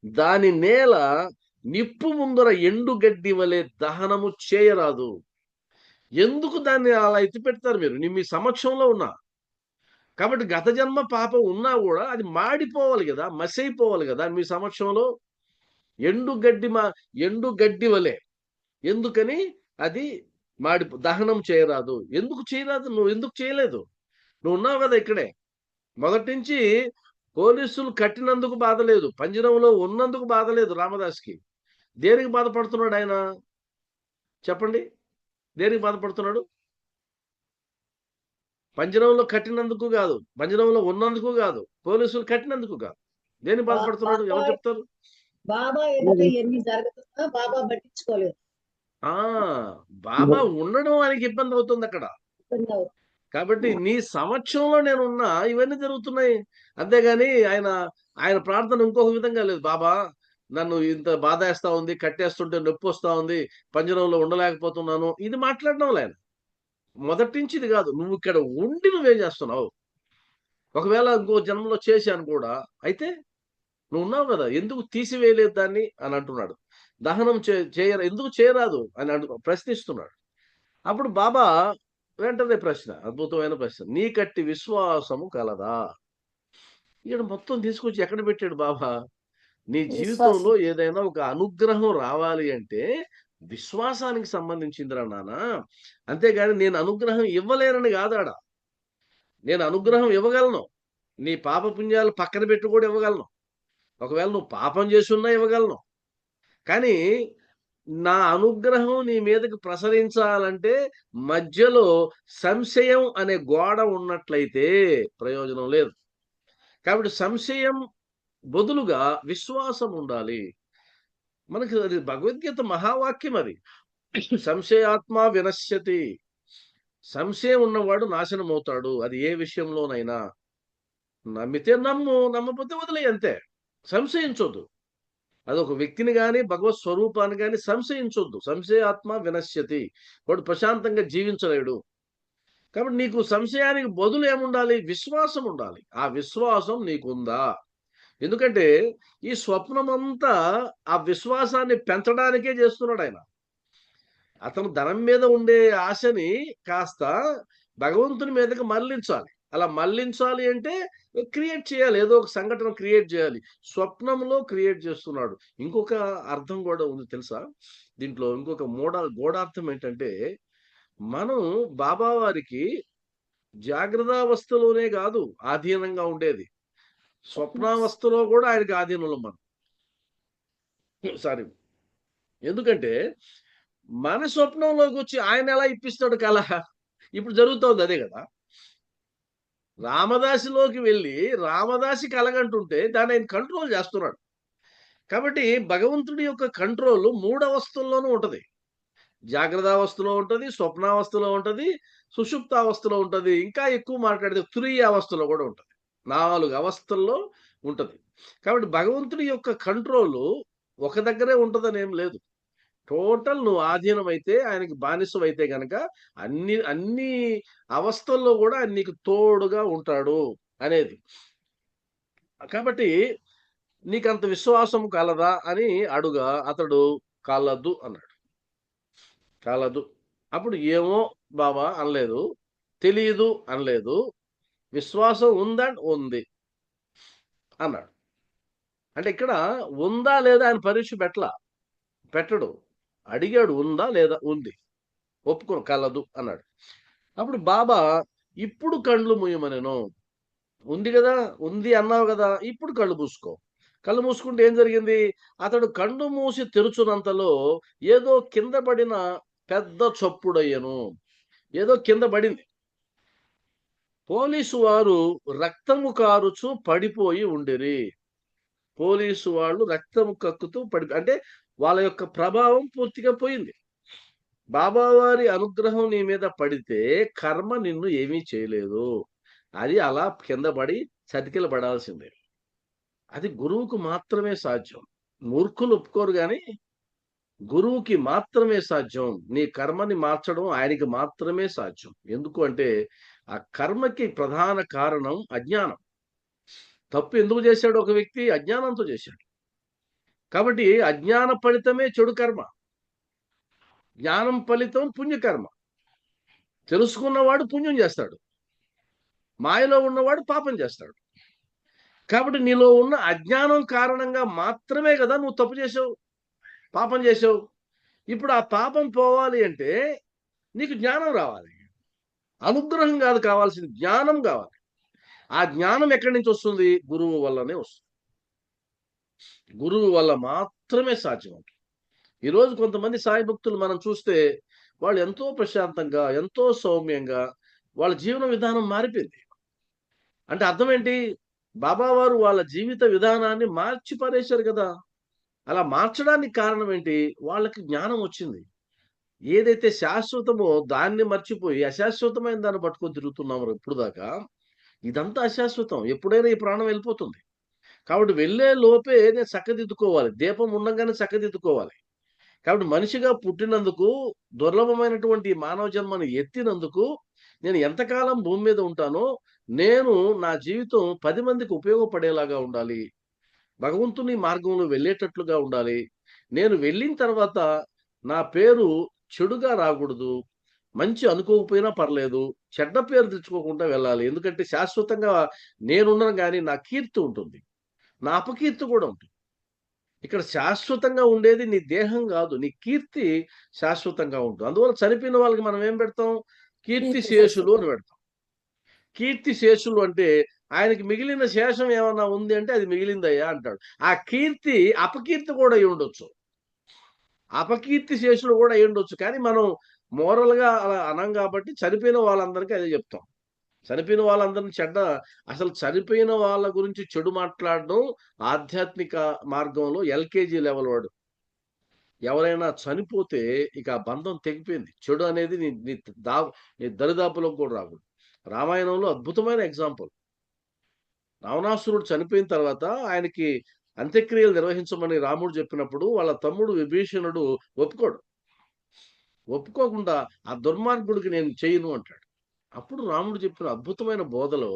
దాని నేల నిప్పు ముందర ఎండుగడ్డి వలె దహనము చేయరాదు. ఎందుకు దాన్ని అలా ఎత్తిపెడతారు మీరు? నేను మీ సమక్షంలో ఉన్నా. కాబట్టి గత జన్మ పాపం ఉన్నా గూడా అది మాడిపోవాలి గదా! మసైపోవాలి గదా! మీ సమక్షంలో. ఎండుగడ్డి మ ఎండుగడ్డి వలె. ఎందుకని? అది దహనం చేయరాదు. ఎందుకు చేయరాదు? నువ్వెందుకు చేయలేదు? నువ్వున్నావు గదా ఇక్కడే. మొదటి నుంచి పోలీసులు కట్టినందుకు బాధ లేదు. పంజరంలో ఉన్నందుకు బాధ లేదు రామదాస్‌కి. దేనికి బాధపడుతున్నాడాయన? చెప్పండి. దేనికి బాధపడుతున్నాడు? పంజరంలో కట్టినందుకు గాదు. పంజరంలో ఉన్నందుకు గాదు. పోలీసులు కట్టినందుకు గాదు. దేని బాధపడుతున్నాడు? ఎవరు చెప్తారు? బాబా ఎదుట ఎన్ని జరుగుతున్నా బాబా పట్టించుకోలేదు. ఆ బాబా ఉండడం ఆయనకి ఇబ్బంది అవుతుంది అక్కడ. కాబట్టి నీ సమక్షంలో నేనున్నా ఇవన్నీ జరుగుతున్నాయి. అంతేగాని ఆయన ఆయన ప్రార్థన ఇంకొక విధంగా లేదు. బాబా నన్ను ఇంత బాధేస్తా ఉంది, కట్టేస్తుంటే నొప్పి వస్తా ఉంది, పంజరంలో ఉండలేకపోతున్నాను. ఇది మాట్లాడడం లేదు. మొదటి నుంచి ఇది కాదు. నువ్వు ఇక్కడ ఉండి నువ్వేం చేస్తున్నావు? ఒకవేళ ఇంకో జన్మలో చేశాను కూడా అయితే నువ్వు ఉన్నావు కదా, ఎందుకు తీసివేయలేదు దాన్ని అని అంటున్నాడు. దహనం ఎందుకు చేయరాదు అని ప్రశ్నిస్తున్నాడు. అప్పుడు బాబా వెంటనే ప్రశ్న, అద్భుతమైన ప్రశ్న, నీకట్టి విశ్వాసము కలదా? ఈయన మొత్తం తీసుకొచ్చి ఎక్కడ పెట్టాడు బాబా? నీ జీవితంలో ఏదైనా ఒక అనుగ్రహం రావాలి అంటే విశ్వాసానికి సంబంధించిందిరా నాన్న. అంతేగాని నేను అనుగ్రహం ఇవ్వలేనని కాదాడ. నేను అనుగ్రహం ఇవ్వగలను. నీ పాప పుణ్యాలు పక్కన పెట్టి కూడా ఇవ్వగలను. ఒకవేళ నువ్వు పాపం చేసున్నా ఇవ్వగలను. కానీ నా అనుగ్రహం నీ మీదకి ప్రసరించాలంటే మధ్యలో సంశయం అనే గోడ ఉన్నట్లయితే ప్రయోజనం లేదు. కాబట్టి సంశయం బదులుగా విశ్వాసం ఉండాలి. మనకి అది భగవద్గీత మహావాక్యం అది. సంశయాత్మ వినశ్యతి. సంశయం ఉన్నవాడు నాశనం అవుతాడు. అది ఏ విషయంలోనైనా. నమ్మితే నమ్ము, నమ్మకపోతే వదిలేయి అంతే. సంశయించొద్దు. అదొక వ్యక్తిని గాని, భగవత్ స్వరూపాన్ని గాని సంశయించొద్దు. సంశయాత్మ వినశ్యతి. వాడు ప్రశాంతంగా జీవించలేడు. కాబట్టి నీకు సంశయానికి బదులు ఏముండాలి? విశ్వాసం ఉండాలి. ఆ విశ్వాసం నీకుందా? ఎందుకంటే ఈ స్వప్నమంతా ఆ విశ్వాసాన్ని పెంచడానికే చేస్తున్నాడు ఆయన. అతను ధనం మీద ఉండే ఆశని కాస్త భగవంతుని మీదకి మళ్లించాలి. అలా మళ్లించాలి అంటే క్రియేట్ చేయాలి. ఏదో ఒక సంఘటన క్రియేట్ చేయాలి. స్వప్నంలో క్రియేట్ చేస్తున్నాడు. ఇంకొక అర్థం కూడా ఉంది తెలుసా? దీంట్లో ఇంకొక గూఢార్థం ఏంటంటే, మనం బాబా వారికి జాగ్రత్తావస్థలోనే కాదు ఆధీనంగా ఉండేది. స్వప్నావస్థలో కూడా ఆయనకి ఆధీనంలో మనం. సారీ. ఎందుకంటే మన స్వప్నంలోకి వచ్చి ఆయన ఎలా ఇప్పిస్తాడు కళ? ఇప్పుడు జరుగుతోంది అదే కదా. రామదాసిలోకి వెళ్ళి రామదాసి కలగంటుంటే దాన్ని ఆయన కంట్రోల్ చేస్తున్నాడు. కాబట్టి భగవంతుడి యొక్క కంట్రోల్ మూడవస్థల్లోనూ ఉంటది. జాగ్రత్తావస్థలో ఉంటది, స్వప్నావస్థలో ఉంటది, సుషుప్తావస్థలో ఉంటది. ఇంకా ఎక్కువ మాట్లాడితే తురీయ అవస్థలో కూడా ఉంటది. 4 అవస్థల్లో ఉంటది. కాబట్టి భగవంతుడి యొక్క కంట్రోలు ఒక దగ్గరే ఉంటదని ఏం లేదు. టోటల్ నువ్వు ఆధీనమైతే, ఆయనకి బానిసవైతే గనక అన్ని అన్ని అవస్థల్లో కూడా ఆయన నీకు తోడుగా ఉంటాడు అనేది. కాబట్టి నీకంత విశ్వాసం కలదా అని అడుగా, అతడు కలదు అన్నాడు. కలదు. అప్పుడు ఏమో బాబా అనలేదు, తెలీదు అనలేదు, విశ్వాసం ఉందా? ఉంది అన్నాడు. అంటే ఇక్కడ ఉందా లేదా ఆయన పరీక్ష పెట్టడు. అడిగాడు, ఉందా లేదా? ఉంది. ఒప్పుకో, కలదు అన్నాడు. అప్పుడు బాబా ఇప్పుడు కళ్ళు మూయమనెను. ఉంది కదా, ఉంది అన్నావు కదా, ఇప్పుడు కళ్ళు మూసుకో. కళ్ళు మూసుకుంటే ఏం జరిగింది? అతడు కళ్ళు మూసి తెరుచునంతలో ఏదో కింద పడిన పెద్ద చప్పుడయ్యను. ఏదో కింద పడింది. పోలీసు వారు రక్తము కారుచు పడిపోయి ఉండిరి. పోలీసు వాళ్ళు రక్తము కక్కుతూ అంటే వాళ్ళ యొక్క ప్రభావం పూర్తిగా పోయింది. బాబావారి అనుగ్రహం నీ మీద పడితే కర్మ నిన్ను ఏమీ చేయలేదు. అది అలా కింద పడి చతికిల పడాల్సిందే. అది గురువుకు మాత్రమే సాధ్యం. మూర్ఖులు ఒప్పుకోరు గాని గురువుకి మాత్రమే సాధ్యం. నీ కర్మని మార్చడం ఆయనకి మాత్రమే సాధ్యం. ఎందుకు అంటే ఆ కర్మకి ప్రధాన కారణం అజ్ఞానం. తప్పు ఎందుకు చేశాడు ఒక వ్యక్తి? అజ్ఞానంతో చేశాడు. కాబట్టి అజ్ఞాన ఫలితమే చెడు కర్మ, జ్ఞానం ఫలితం పుణ్యకర్మ. తెలుసుకున్నవాడు పుణ్యం చేస్తాడు, మాయలో ఉన్నవాడు పాపం చేస్తాడు. కాబట్టి నీలో ఉన్న అజ్ఞానం కారణంగా మాత్రమే కదా నువ్వు తప్పు చేసావు, పాపం చేసావు. ఇప్పుడు ఆ పాపం పోవాలి అంటే నీకు జ్ఞానం రావాలి. అనుగ్రహం కాదు కావాల్సింది, జ్ఞానం కావాలి. ఆ జ్ఞానం ఎక్కడి నుంచి వస్తుంది? గురువు వల్లనే వస్తుంది. గురువు వల్ల మాత్రమే సాధ్యం. ఈరోజు కొంతమంది సాయి భక్తులు మనం చూస్తే వాళ్ళు ఎంతో ప్రశాంతంగా, ఎంతో సౌమ్యంగా, వాళ్ళ జీవన విధానం మారిపోయింది. అంటే అర్థం ఏంటి? బాబా వారు వాళ్ళ జీవిత విధానాన్ని మార్చి పారేశారు కదా! అలా మార్చడానికి కారణం ఏంటి? వాళ్ళకి జ్ఞానం వచ్చింది. ఏదైతే శాశ్వతమో దాన్ని మర్చిపోయి అశాశ్వతమైన దాన్ని పట్టుకొని తిరుగుతున్నాము ఇప్పుడు దాకా. ఇదంతా అశాశ్వతం. ఎప్పుడైనా ఈ ప్రాణం వెళ్ళిపోతుంది. కాబట్టి వెళ్ళే లోపే నేను చక్కదిద్దుకోవాలి. దీపం ఉండంగానే చక్కదిద్దుకోవాలి. కాబట్టి మనిషిగా పుట్టినందుకు, దుర్లభమైనటువంటి ఈ మానవ జన్మను ఎత్తినందుకు, నేను ఎంతకాలం భూమి మీద ఉంటానో, నేను నా జీవితం 10 మందికి ఉపయోగపడేలాగా ఉండాలి. భగవంతుని మార్గంలో వెళ్ళేటట్లుగా ఉండాలి. నేను వెళ్ళిన తర్వాత నా పేరు చెడుగా రాకూడదు. మంచి అనుకోకపోయినా పర్లేదు. చెడ్డ పేరు తెచ్చుకోకుండా వెళ్ళాలి. ఎందుకంటే శాశ్వతంగా నేనుండను గానీ నా కీర్తి ఉంటుంది. నా అపకీర్తి కూడా ఉంటుంది. ఇక్కడ శాశ్వతంగా ఉండేది నీ దేహం గాదు. నీ కీర్తి శాశ్వతంగా ఉంటుంది. అందువల్ల చనిపోయిన వాళ్ళకి మనం ఏం పెడతాం? కీర్తి కీర్తిశేషులు శేషులు. అని పెడతాం. కీర్తిశేషులు అంటే ఆయనకి మిగిలిన శేషం ఏమన్నా ఉంది అంటే అది మిగిలిందయ్యా అంటాడు. ఆ కీర్తి అపకీర్తి కూడా అయ్యుండొచ్చు. అపకీర్తి శేషులు కూడా అయ్యుండొచ్చు. కానీ మనం మోరల్‌గా అలా అనం గాబట్టి చనిపోయిన వాళ్ళందరికీ అదే జెప్తాం. చనిపోయిన వాళ్ళందరిని అసలు చనిపోయిన వాళ్ళ గురించి చెడు మాట్లాడడం ఆధ్యాత్మిక మార్గంలో ఎల్‌కేజీ లెవెల్ వాడు. ఎవరైనా చనిపోతే ఇక ఆ బంధం తెగిపోయింది. చెడు అనేది నీ నీ దా నీ దరిదాపులోకి కూడా రాకూడదు. రామాయణంలో అద్భుతమైన ఎగ్జాంపుల్. రావణాసురుడు చనిపోయిన తర్వాత ఆయనకి అంత్యక్రియలు నిర్వహించమని రాముడు చెప్పినప్పుడు వాళ్ళ తమ్ముడు విభీషణుడు ఒప్పుకోడు. ఒప్పుకోకుండా ఆ దుర్మార్గుడికి నేను చెయ్యను అంటాడు. అప్పుడు రాముడు చెప్పిన అద్భుతమైన బోధలో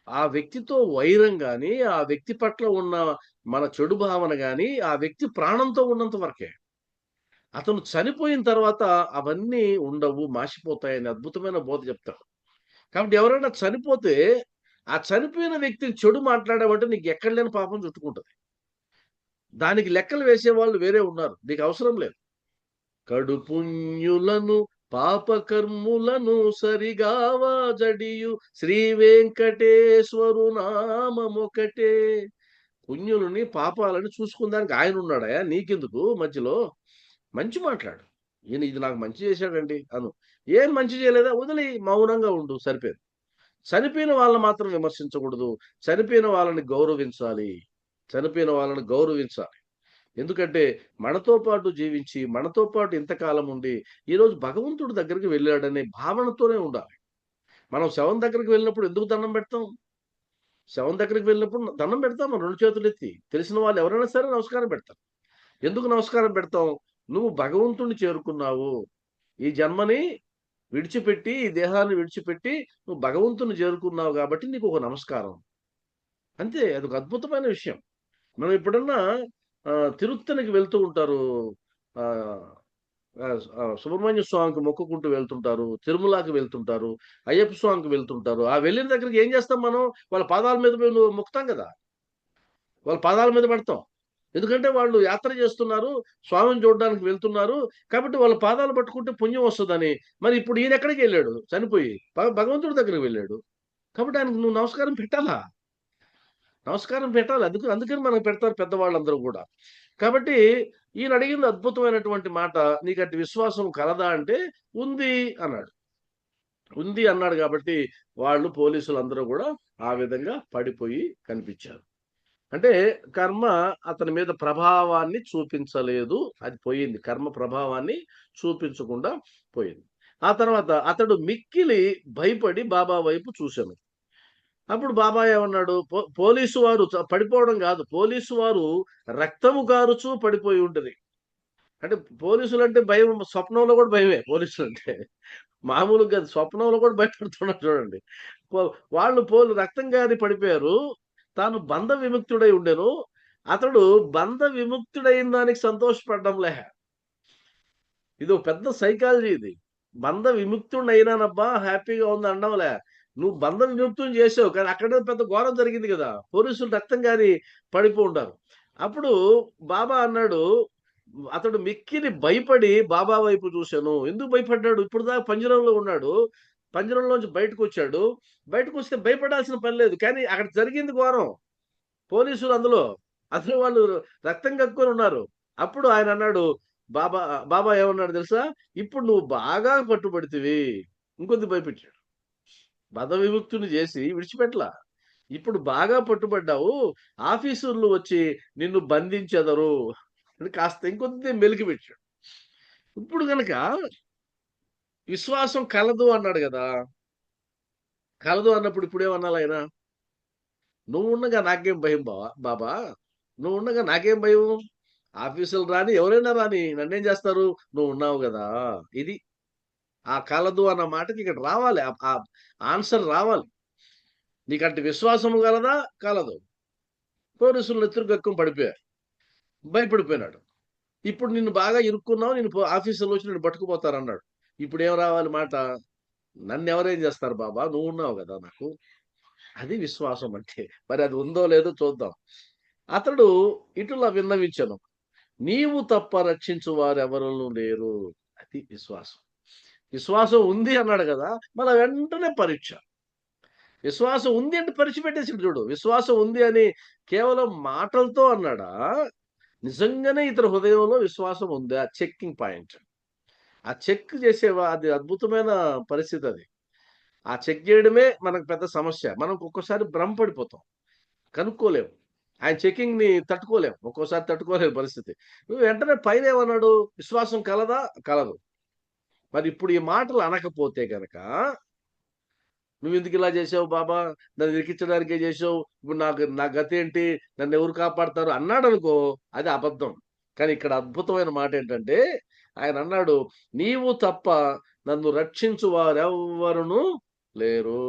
ఆ వ్యక్తితో వైరం గాని, ఆ వ్యక్తి పట్ల ఉన్న మన చెడు భావన గాని, ఆ వ్యక్తి ప్రాణంతో ఉన్నంత వరకే. అతను చనిపోయిన తర్వాత అవన్నీ ఉండవు, మాసిపోతాయని అద్భుతమైన బోధ చెప్తాడు. కాబట్టి ఎవరైనా చనిపోతే, ఆ చనిపోయిన వ్యక్తిని చెడు మాట్లాడావంటే నీకెక్కడ లేని పాపం చుట్టుకుంటది. దానికి లెక్కలు వేసేవాళ్ళు వేరే ఉన్నారు. నీకవసరం లేదు. కడు పుణ్యులను పాపకర్ములను సరిగావా జడియు శ్రీ వెంకటేశ్వరు నామమొకటే. పుణ్యులని, పాపాలని చూసుకుందానికి ఆయనున్నాడయా! నీకెందుకు మధ్యలో? మంచి మాట్లాడు. ఈయన ఇది నాకు మంచి చేశాడండి అను. ఏం మంచి చేయలేదా? వదిలేయి. మౌనంగా ఉండు సరిపోయింది. చనిపోయిన వాళ్ళని మాత్రం విమర్శించకూడదు. చనిపోయిన వాళ్ళని గౌరవించాలి. చనిపోయిన వాళ్ళని గౌరవించాలి. ఎందుకంటే మనతో పాటు జీవించి, మనతో పాటు ఇంతకాలం ఉండి, ఈరోజు భగవంతుడి దగ్గరికి వెళ్ళాడనే భావనతోనే ఉండాలి. మనం శవం దగ్గరికి వెళ్ళినప్పుడు ఎందుకు దండం పెడతాం? శవం దగ్గరికి వెళ్ళినప్పుడు దండం పెడతాం మనం 2 చేతులెత్తి. తెలిసిన వాళ్ళు ఎవరైనా సరే నమస్కారం పెడతారు. ఎందుకు నమస్కారం పెడతాం? నువ్వు భగవంతుడిని చేరుకున్నావు. ఈ జన్మని విడిచిపెట్టి, ఈ దేహాన్ని విడిచిపెట్టి నువ్వు భగవంతుడిని చేరుకున్నావు గాబట్టి నీకొక నమస్కారం. అంతే. అదొక అద్భుతమైన విషయం. మనం ఎప్పుడన్నా తిరుత్తనికి వెళ్తూ ఉంటారు. ఆహ్, సుబ్రహ్మణ్య స్వామికి మొక్కుకుంటూ వెళ్తుంటారు. తిరుమలకి వెళ్తుంటారు. అయ్యప్ప స్వామికి వెళ్తుంటారు. ఆ వెళ్ళిన దగ్గరికి ఏం చేస్తాం మనం? వాళ్ళ పాదాల మీద మొక్కుతాం గదా! వాళ్ళ పాదాల మీద పడతాం. ఎందుకంటే వాళ్ళు యాత్ర చేస్తున్నారు. స్వామిని చూడడానికి వెళ్తున్నారు. కాబట్టి వాళ్ళ పాదాలు పట్టుకుంటే పుణ్యం వస్తదని. మరి ఇప్పుడు ఈయనెక్కడికెళ్ళాడు చనిపోయి? భగవంతుడి దగ్గరికి వెళ్ళాడు. కాబట్టి ఆయనకు నువ్వు నమస్కారం పెట్టాలా? నమస్కారం పెట్టాలి. అందుకని మనకు పెడతారు పెద్దవాళ్ళందరూ గూడా. కాబట్టి ఈయన అడిగింది అద్భుతమైనటువంటి మాట. "నీకట్టి విశ్వాసం కలదా?" అంటే, "ఉంది" అన్నాడు. ఉంది అన్నాడు గాబట్టి, వాళ్ళు పోలీసులందరూ గూడా ఆ విధంగా పడిపోయి కనిపిచ్చారు. అంటే కర్మ అతని మీద ప్రభావాన్ని చూపించలేదు. అది పోయింది. కర్మ ప్రభావాన్ని చూపించకుండా పోయింది. ఆ తర్వాత అతడు మిక్కిలి భయపడి బాబా వైపు చూసెను. అప్పుడు బాబా ఏమన్నాడు? పోలీసు వారు పడిపోవడం గాదు. పోలీసు వారు రక్తము కారుచూ పడిపోయి ఉంటది. అంటే పోలీసులంటే భయం స్వప్నంలో గూడా భయమే పోలీసులంటే. మామూలుగా కాదు. స్వప్నంలో కూడా భయపడుతున్నారు చూడండి. పో వాళ్ళు రక్తం గారి పడిపోయారు. తాను బంధ విముక్తుడై ఉండెను. అతడు బంధ విముక్తుడైన దానికి సంతోషపడ్డంలే. ఇదో పెద్ద సైకాలజీ ఇది. బంధ విముక్తుడినైనానబ్బా! హ్యాపీగా ఉంది అనడంలే. నువ్వు బంధ విముక్తుడిని చేసావు. కానీ అక్కడే పెద్ద ఘోరం జరిగింది గదా! పోలీసులు రక్తం గారి పడిపోయుంటారు. అప్పుడు బాబా అన్నాడు, అతడు మిక్కిలి భయపడి బాబా వైపు చూసాను. ఎందుకు భయపడ్డాడు? ఇప్పటిదాకా పంజరంలో ఉన్నాడు. పంజరంలోంచి బయటకొచ్చాడు. బయటకొస్తే భయపడాల్సిన పని లేదు. కానీ అక్కడ జరిగింది ఘోరం. పోలీసులు అందులో వాళ్ళు రక్తం కక్కుకొని ఉన్నారు. అప్పుడు ఆయనన్నాడు, బాబా బాబా ఏమన్నాడో తెలుసా? "ఇప్పుడు నువ్వు బాగా పట్టుబడితివి." ఇంకొద్ది భయపెట్టాడు. బద్ధ విముక్తుడిని జేసి విడిచిపెట్టలా. ఇప్పుడు బాగా పట్టుబడ్డావు, ఆఫీసర్లు వచ్చి నిన్ను బంధించెదరు అని కాస్త ఇంకొద్ది మెలికి పెట్టాడు. ఇప్పుడు గనక విశ్వాసం కలదు అన్నాడు గదా! కలదు అన్నప్పుడు ఇప్పుడేమనాలి ఆయన? నువ్వుండగా నాకేం భయం బాబా! నువ్వుండగా నాకేం భయం? ఆఫీసర్లు రాని, ఎవరైనా రాని నన్నేం చేస్తారు? నువ్వున్నావు గదా! ఇది. ఆ కలదు అన్న మాటకి ఇక్కడ రావాలి. ఆ ఆన్సర్ రావాలి. నీకంటే విశ్వాసము గలదా? కలదు. పోలీసులు నెత్తురు గక్కున పడిపోయారు. భయపడిపోయినాడు. ఇప్పుడు నిన్ను బాగా ఇరుక్కున్నావు. నిన్ను ఆఫీసర్‌లు వచ్చి నిన్ను పట్టుకుపోతారన్నాడు. ఇప్పుడేం రావాలి మాట? నన్నెవరేం చేస్తారు బాబా? నువ్వున్నావు గదా నాకు. అది విశ్వాసం అంటే. మరి అది ఉందో లేదో చూద్దాం. అతడు ఇటులా విన్నవించెను. నీవు తప్ప రక్షించు వారెవరును లేరు. అది విశ్వాసం. విశ్వాసం ఉంది అన్నాడు గదా! మళ్ళా వెంటనే పరీక్ష. విశ్వాసం ఉంది అంటే పరీక్ష పెట్టేసాడు చూడు. విశ్వాసం ఉంది అని కేవలం మాటలతో అన్నాడా? నిజంగానే ఇతని హృదయంలో విశ్వాసం ఉందా? Checking point. ఆ చెక్ చేసేవా అది అద్భుతమైన పరిస్థితది. ఆ చెక్ జేయడమే మనకు పెద్ద సమస్య. మనం ఒక్కొక్కసారి భ్రమ పడిపోతాం. కనుక్కోలేం. ఆయన చెకింగ్‌ని తట్టుకోలేం. ఒక్కోసారి తట్టుకోలేని పరిస్థితి. నువ్వు వెంటనే పైనేమన్నాడు? విశ్వాసం కలదా? కలదు. మరి ఇప్పుడు ఈ మాటలు అనకపోతే గనక, "నువ్వెందుకిలా జేశావు బాబా? నన్ను ఇరికించడానికే జేశావు. ఇప్పుడు నా గతేంటి? నన్నెవరు కాపాడతారు?" అన్నాడనుకో అది అబద్ధం. కానీ ఇక్కడ అద్భుతమైన మాటేంటంటే, ఆయనన్నాడు, "నీవు తప్ప నన్ను రక్షించు వారెవ్వరును లేరు.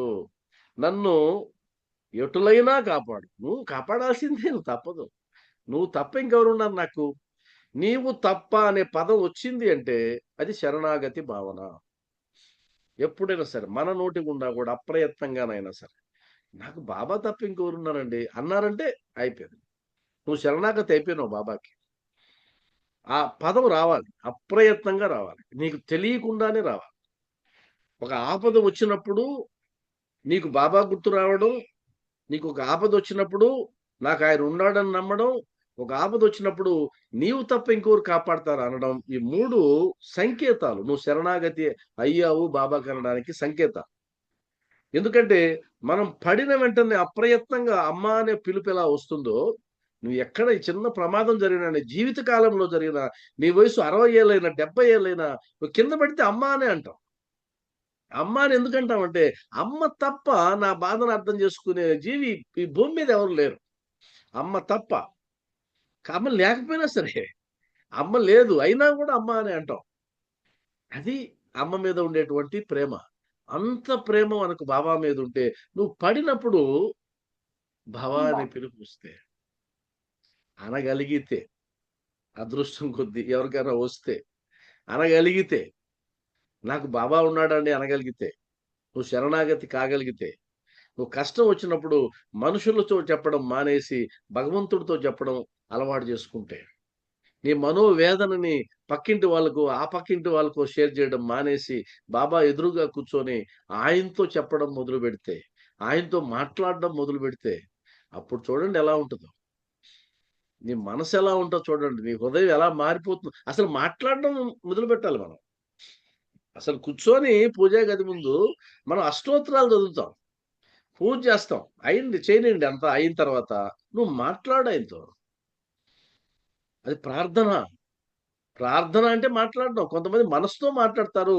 నన్ను ఎటులైనా కాపాడు." నువ్వు కాపాడాల్సిందే నువ్వు తప్పదు. నువ్వు తప్ప ఇంకెవరున్నారు నాకు? నీవు తప్ప అనే పదం వచ్చింది అంటే, అది శరణాగతి భావన. ఎప్పుడైనా సరే మన నోటి గుండా గూడా అప్రయత్నంగానైనా సరే, నాకు బాబా తప్ప ఇంకెవరున్నారండి అన్నారంటే అయిపోయింది. నువ్వు శరణాగతి అయిపోయినావు బాబాకి. ఆ పదం రావాలి. అప్రయత్నంగా రావాలి. నీకు తెలియకుండానే రావాలి. ఒక ఆపద వచ్చినప్పుడు నీకు బాబా గుర్తు రావడం, నీకొక ఆపదొచ్చినప్పుడు నాకాయన ఉన్నాడని నమ్మడం, ఒక ఆపదొచ్చినప్పుడు నీవు తప్ప ఇంకెవరు కాపాడతారు అనడం. ఈ 3 సంకేతాలు. నువ్వు శరణాగతి అయ్యావు బాబాకనడానికి సంకేతాలు. ఎందుకంటే, మనం పడిన వెంటనే అప్రయత్నంగా అమ్మ అనే పిలుపు ఎలా వస్తుందో, నువ్వు ఎక్కడ ఈ చిన్న ప్రమాదం జరిగినా, నీ జీవిత కాలంలో జరిగిన, నీ వయసు 60 ఏళ్ళైనా, 70 ఏళ్ళైనా, నువ్వు కింద పడితే అమ్మ అనే అంటావు. అమ్మ అని ఎందుకంటావంటే, అమ్మ తప్ప నా బాధను అర్థం చేసుకునే జీవి ఈ భూమి మీద ఎవరు లేరు. అమ్మ తప్ప. అమ్మ లేకపోయినా సరే, అమ్మ లేదు. అయినా గూడా అమ్మ అనే అంటాం. అది అమ్మ మీద ఉండేటువంటి ప్రేమ. అంత ప్రేమ మనకు బాబా మీదుంటే, నువ్వు పడినప్పుడు భవాని పిలుపొస్తే, అనగలిగితే, అదృష్టం కొద్దీ ఎవరికైనా వస్తే, అనగలిగితే, నాకు బాబా ఉన్నాడండి అనగలిగితే, నువ్వు శరణాగతి కాగలిగితే, నువ్వు కష్టం వచ్చినప్పుడు మనుషులతో చెప్పడం మానేసి, భగవంతుడితో చెప్పడం అలవాటు చేసుకుంటే, నీ మనోవేదనని పక్కింటి వాళ్ళకు, ఆ పక్కింటి వాళ్ళకో షేర్ చేయడం మానేసి, బాబా ఎదురుగా కూర్చొని ఆయనతో చెప్పడం మొదలుపెడితే, ఆయనతో మాట్లాడడం మొదలుపెడితే, అప్పుడు చూడండి ఎలా ఉంటదో. నీ మనసు ఎలా ఉంటదో చూడండి. నీ హృదయం ఎలా మారిపోతుందో. అసలు మాట్లాడడం మొదలుపెట్టాలి మనం. అసలు కూర్చొని పూజా గది ముందు మనం అష్టోత్తరాలు చదువుతాం. పూజ చేస్తాం. అయింది చేయనియండి అంతా అయిన తర్వాత, నువ్వు మాట్లాడు ఆయనతో. అది ప్రార్థన. ప్రార్థన అంటే మాట్లాడడం. కొంతమంది మనసుతో మాట్లాడతారు.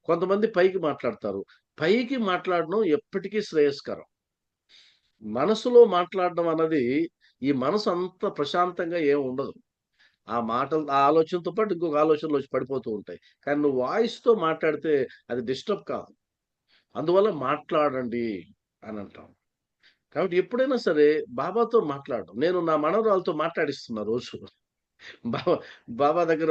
కొంతమంది పైకి మాట్లాడతారు. పైకి మాట్లాడడం ఎప్పటికీ శ్రేయస్కరం. మనసులో మాట్లాడడం అన్నది ఈ మనసు అంత ప్రశాంతంగా ఏమి ఉండదు. ఆ మాటలు ఆ ఆలోచనతో పాటు ఇంకొక ఆలోచనలొచ్చి పడిపోతూ ఉంటాయి. కానీ నువ్వు వాయిస్‌తో మాట్లాడితే అది డిస్టర్బ్ కాదు. అందువల్ల మాట్లాడండి అనంటాం. కాబట్టి ఎప్పుడైనా సరే బాబాతో మాట్లాడడం. నేను నా మనవరాలతో మాట్లాడిస్తున్నా రోజు. బాబా బాబా దగ్గర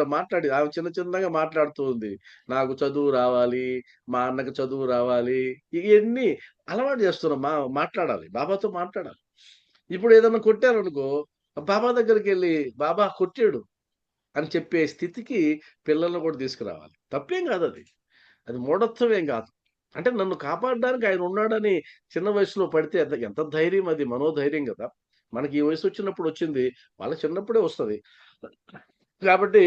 ఆమె చిన్న చిన్నగా మాట్లాడుతూ ఉంది. నాకు చదువు రావాలి, మా అన్నకి చదువు రావాలి. ఇయన్నీ అలవాటు చేస్తున్నాం. మాట్లాడాలి. బాబాతో మాట్లాడాలి. ఇప్పుడు ఏదన్నా కొట్టారనుకో, బాబా దగ్గరికెళ్ళి బాబా కొట్టాడు అని చెప్పే స్థితికి పిల్లల్ని కూడా తీసుకురావాలి. తప్పేం కాదది. అది మూఢత్వం ఏం కాదు. అంటే నన్ను కాపాడడానికి ఆయన ఉన్నాడని చిన్న వయసులో పడితే ఎంత ఎంత ధైర్యం అది మనోధైర్యం గదా! మనకి ఈ వయసొచ్చినప్పుడు వచ్చింది. వాళ్ళకి చిన్నప్పుడే వస్తది. కాబట్టి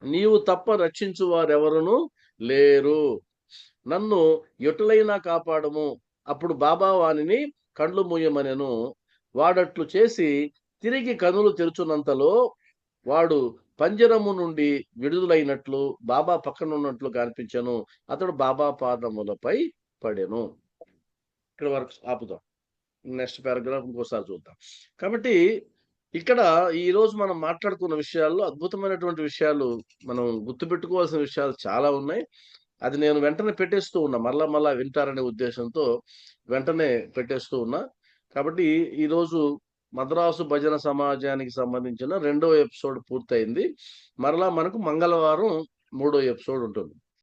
నీవు తప్ప రక్షించు వారెవరును లేరు. నన్ను ఎటులైనా కాపాడుము. అప్పుడు బాబా వానిని కండ్లు మూయమనెను. వాడట్లు చేసి తిరిగి కనులు తెరుచున్నంతలో వాడు పంజరము నుండి విడుదలైనట్లు బాబా పక్కన ఉన్నట్లు కనిపించెను. అతడు బాబా పాదములపై పడెను. ఇక్కడ వరకు ఆపుదాం. నెక్స్ట్ పారాగ్రాఫ్ ఇంకోసారి చూద్దాం. కాబట్టి ఇక్కడ ఈరోజు మనం మాట్లాడుకున్న విషయాల్లో అద్భుతమైనటువంటి విషయాలు, మనం గుర్తుపెట్టుకోవాల్సిన విషయాలు చాలా ఉన్నాయి. అది నేను వెంటనే పెట్టేస్తూ ఉన్నా. మరలా వింటారనే ఉద్దేశంతో వెంటనే పెట్టేస్తూ ఉన్నా. కాబట్టి ఈరోజు మద్రాసు భజన సమాజానికి సంబంధించిన 2వ ఎపిసోడ్ పూర్తయింది. మరలా మనకు మంగళవారం 3వ ఎపిసోడ్ ఉంటుంది.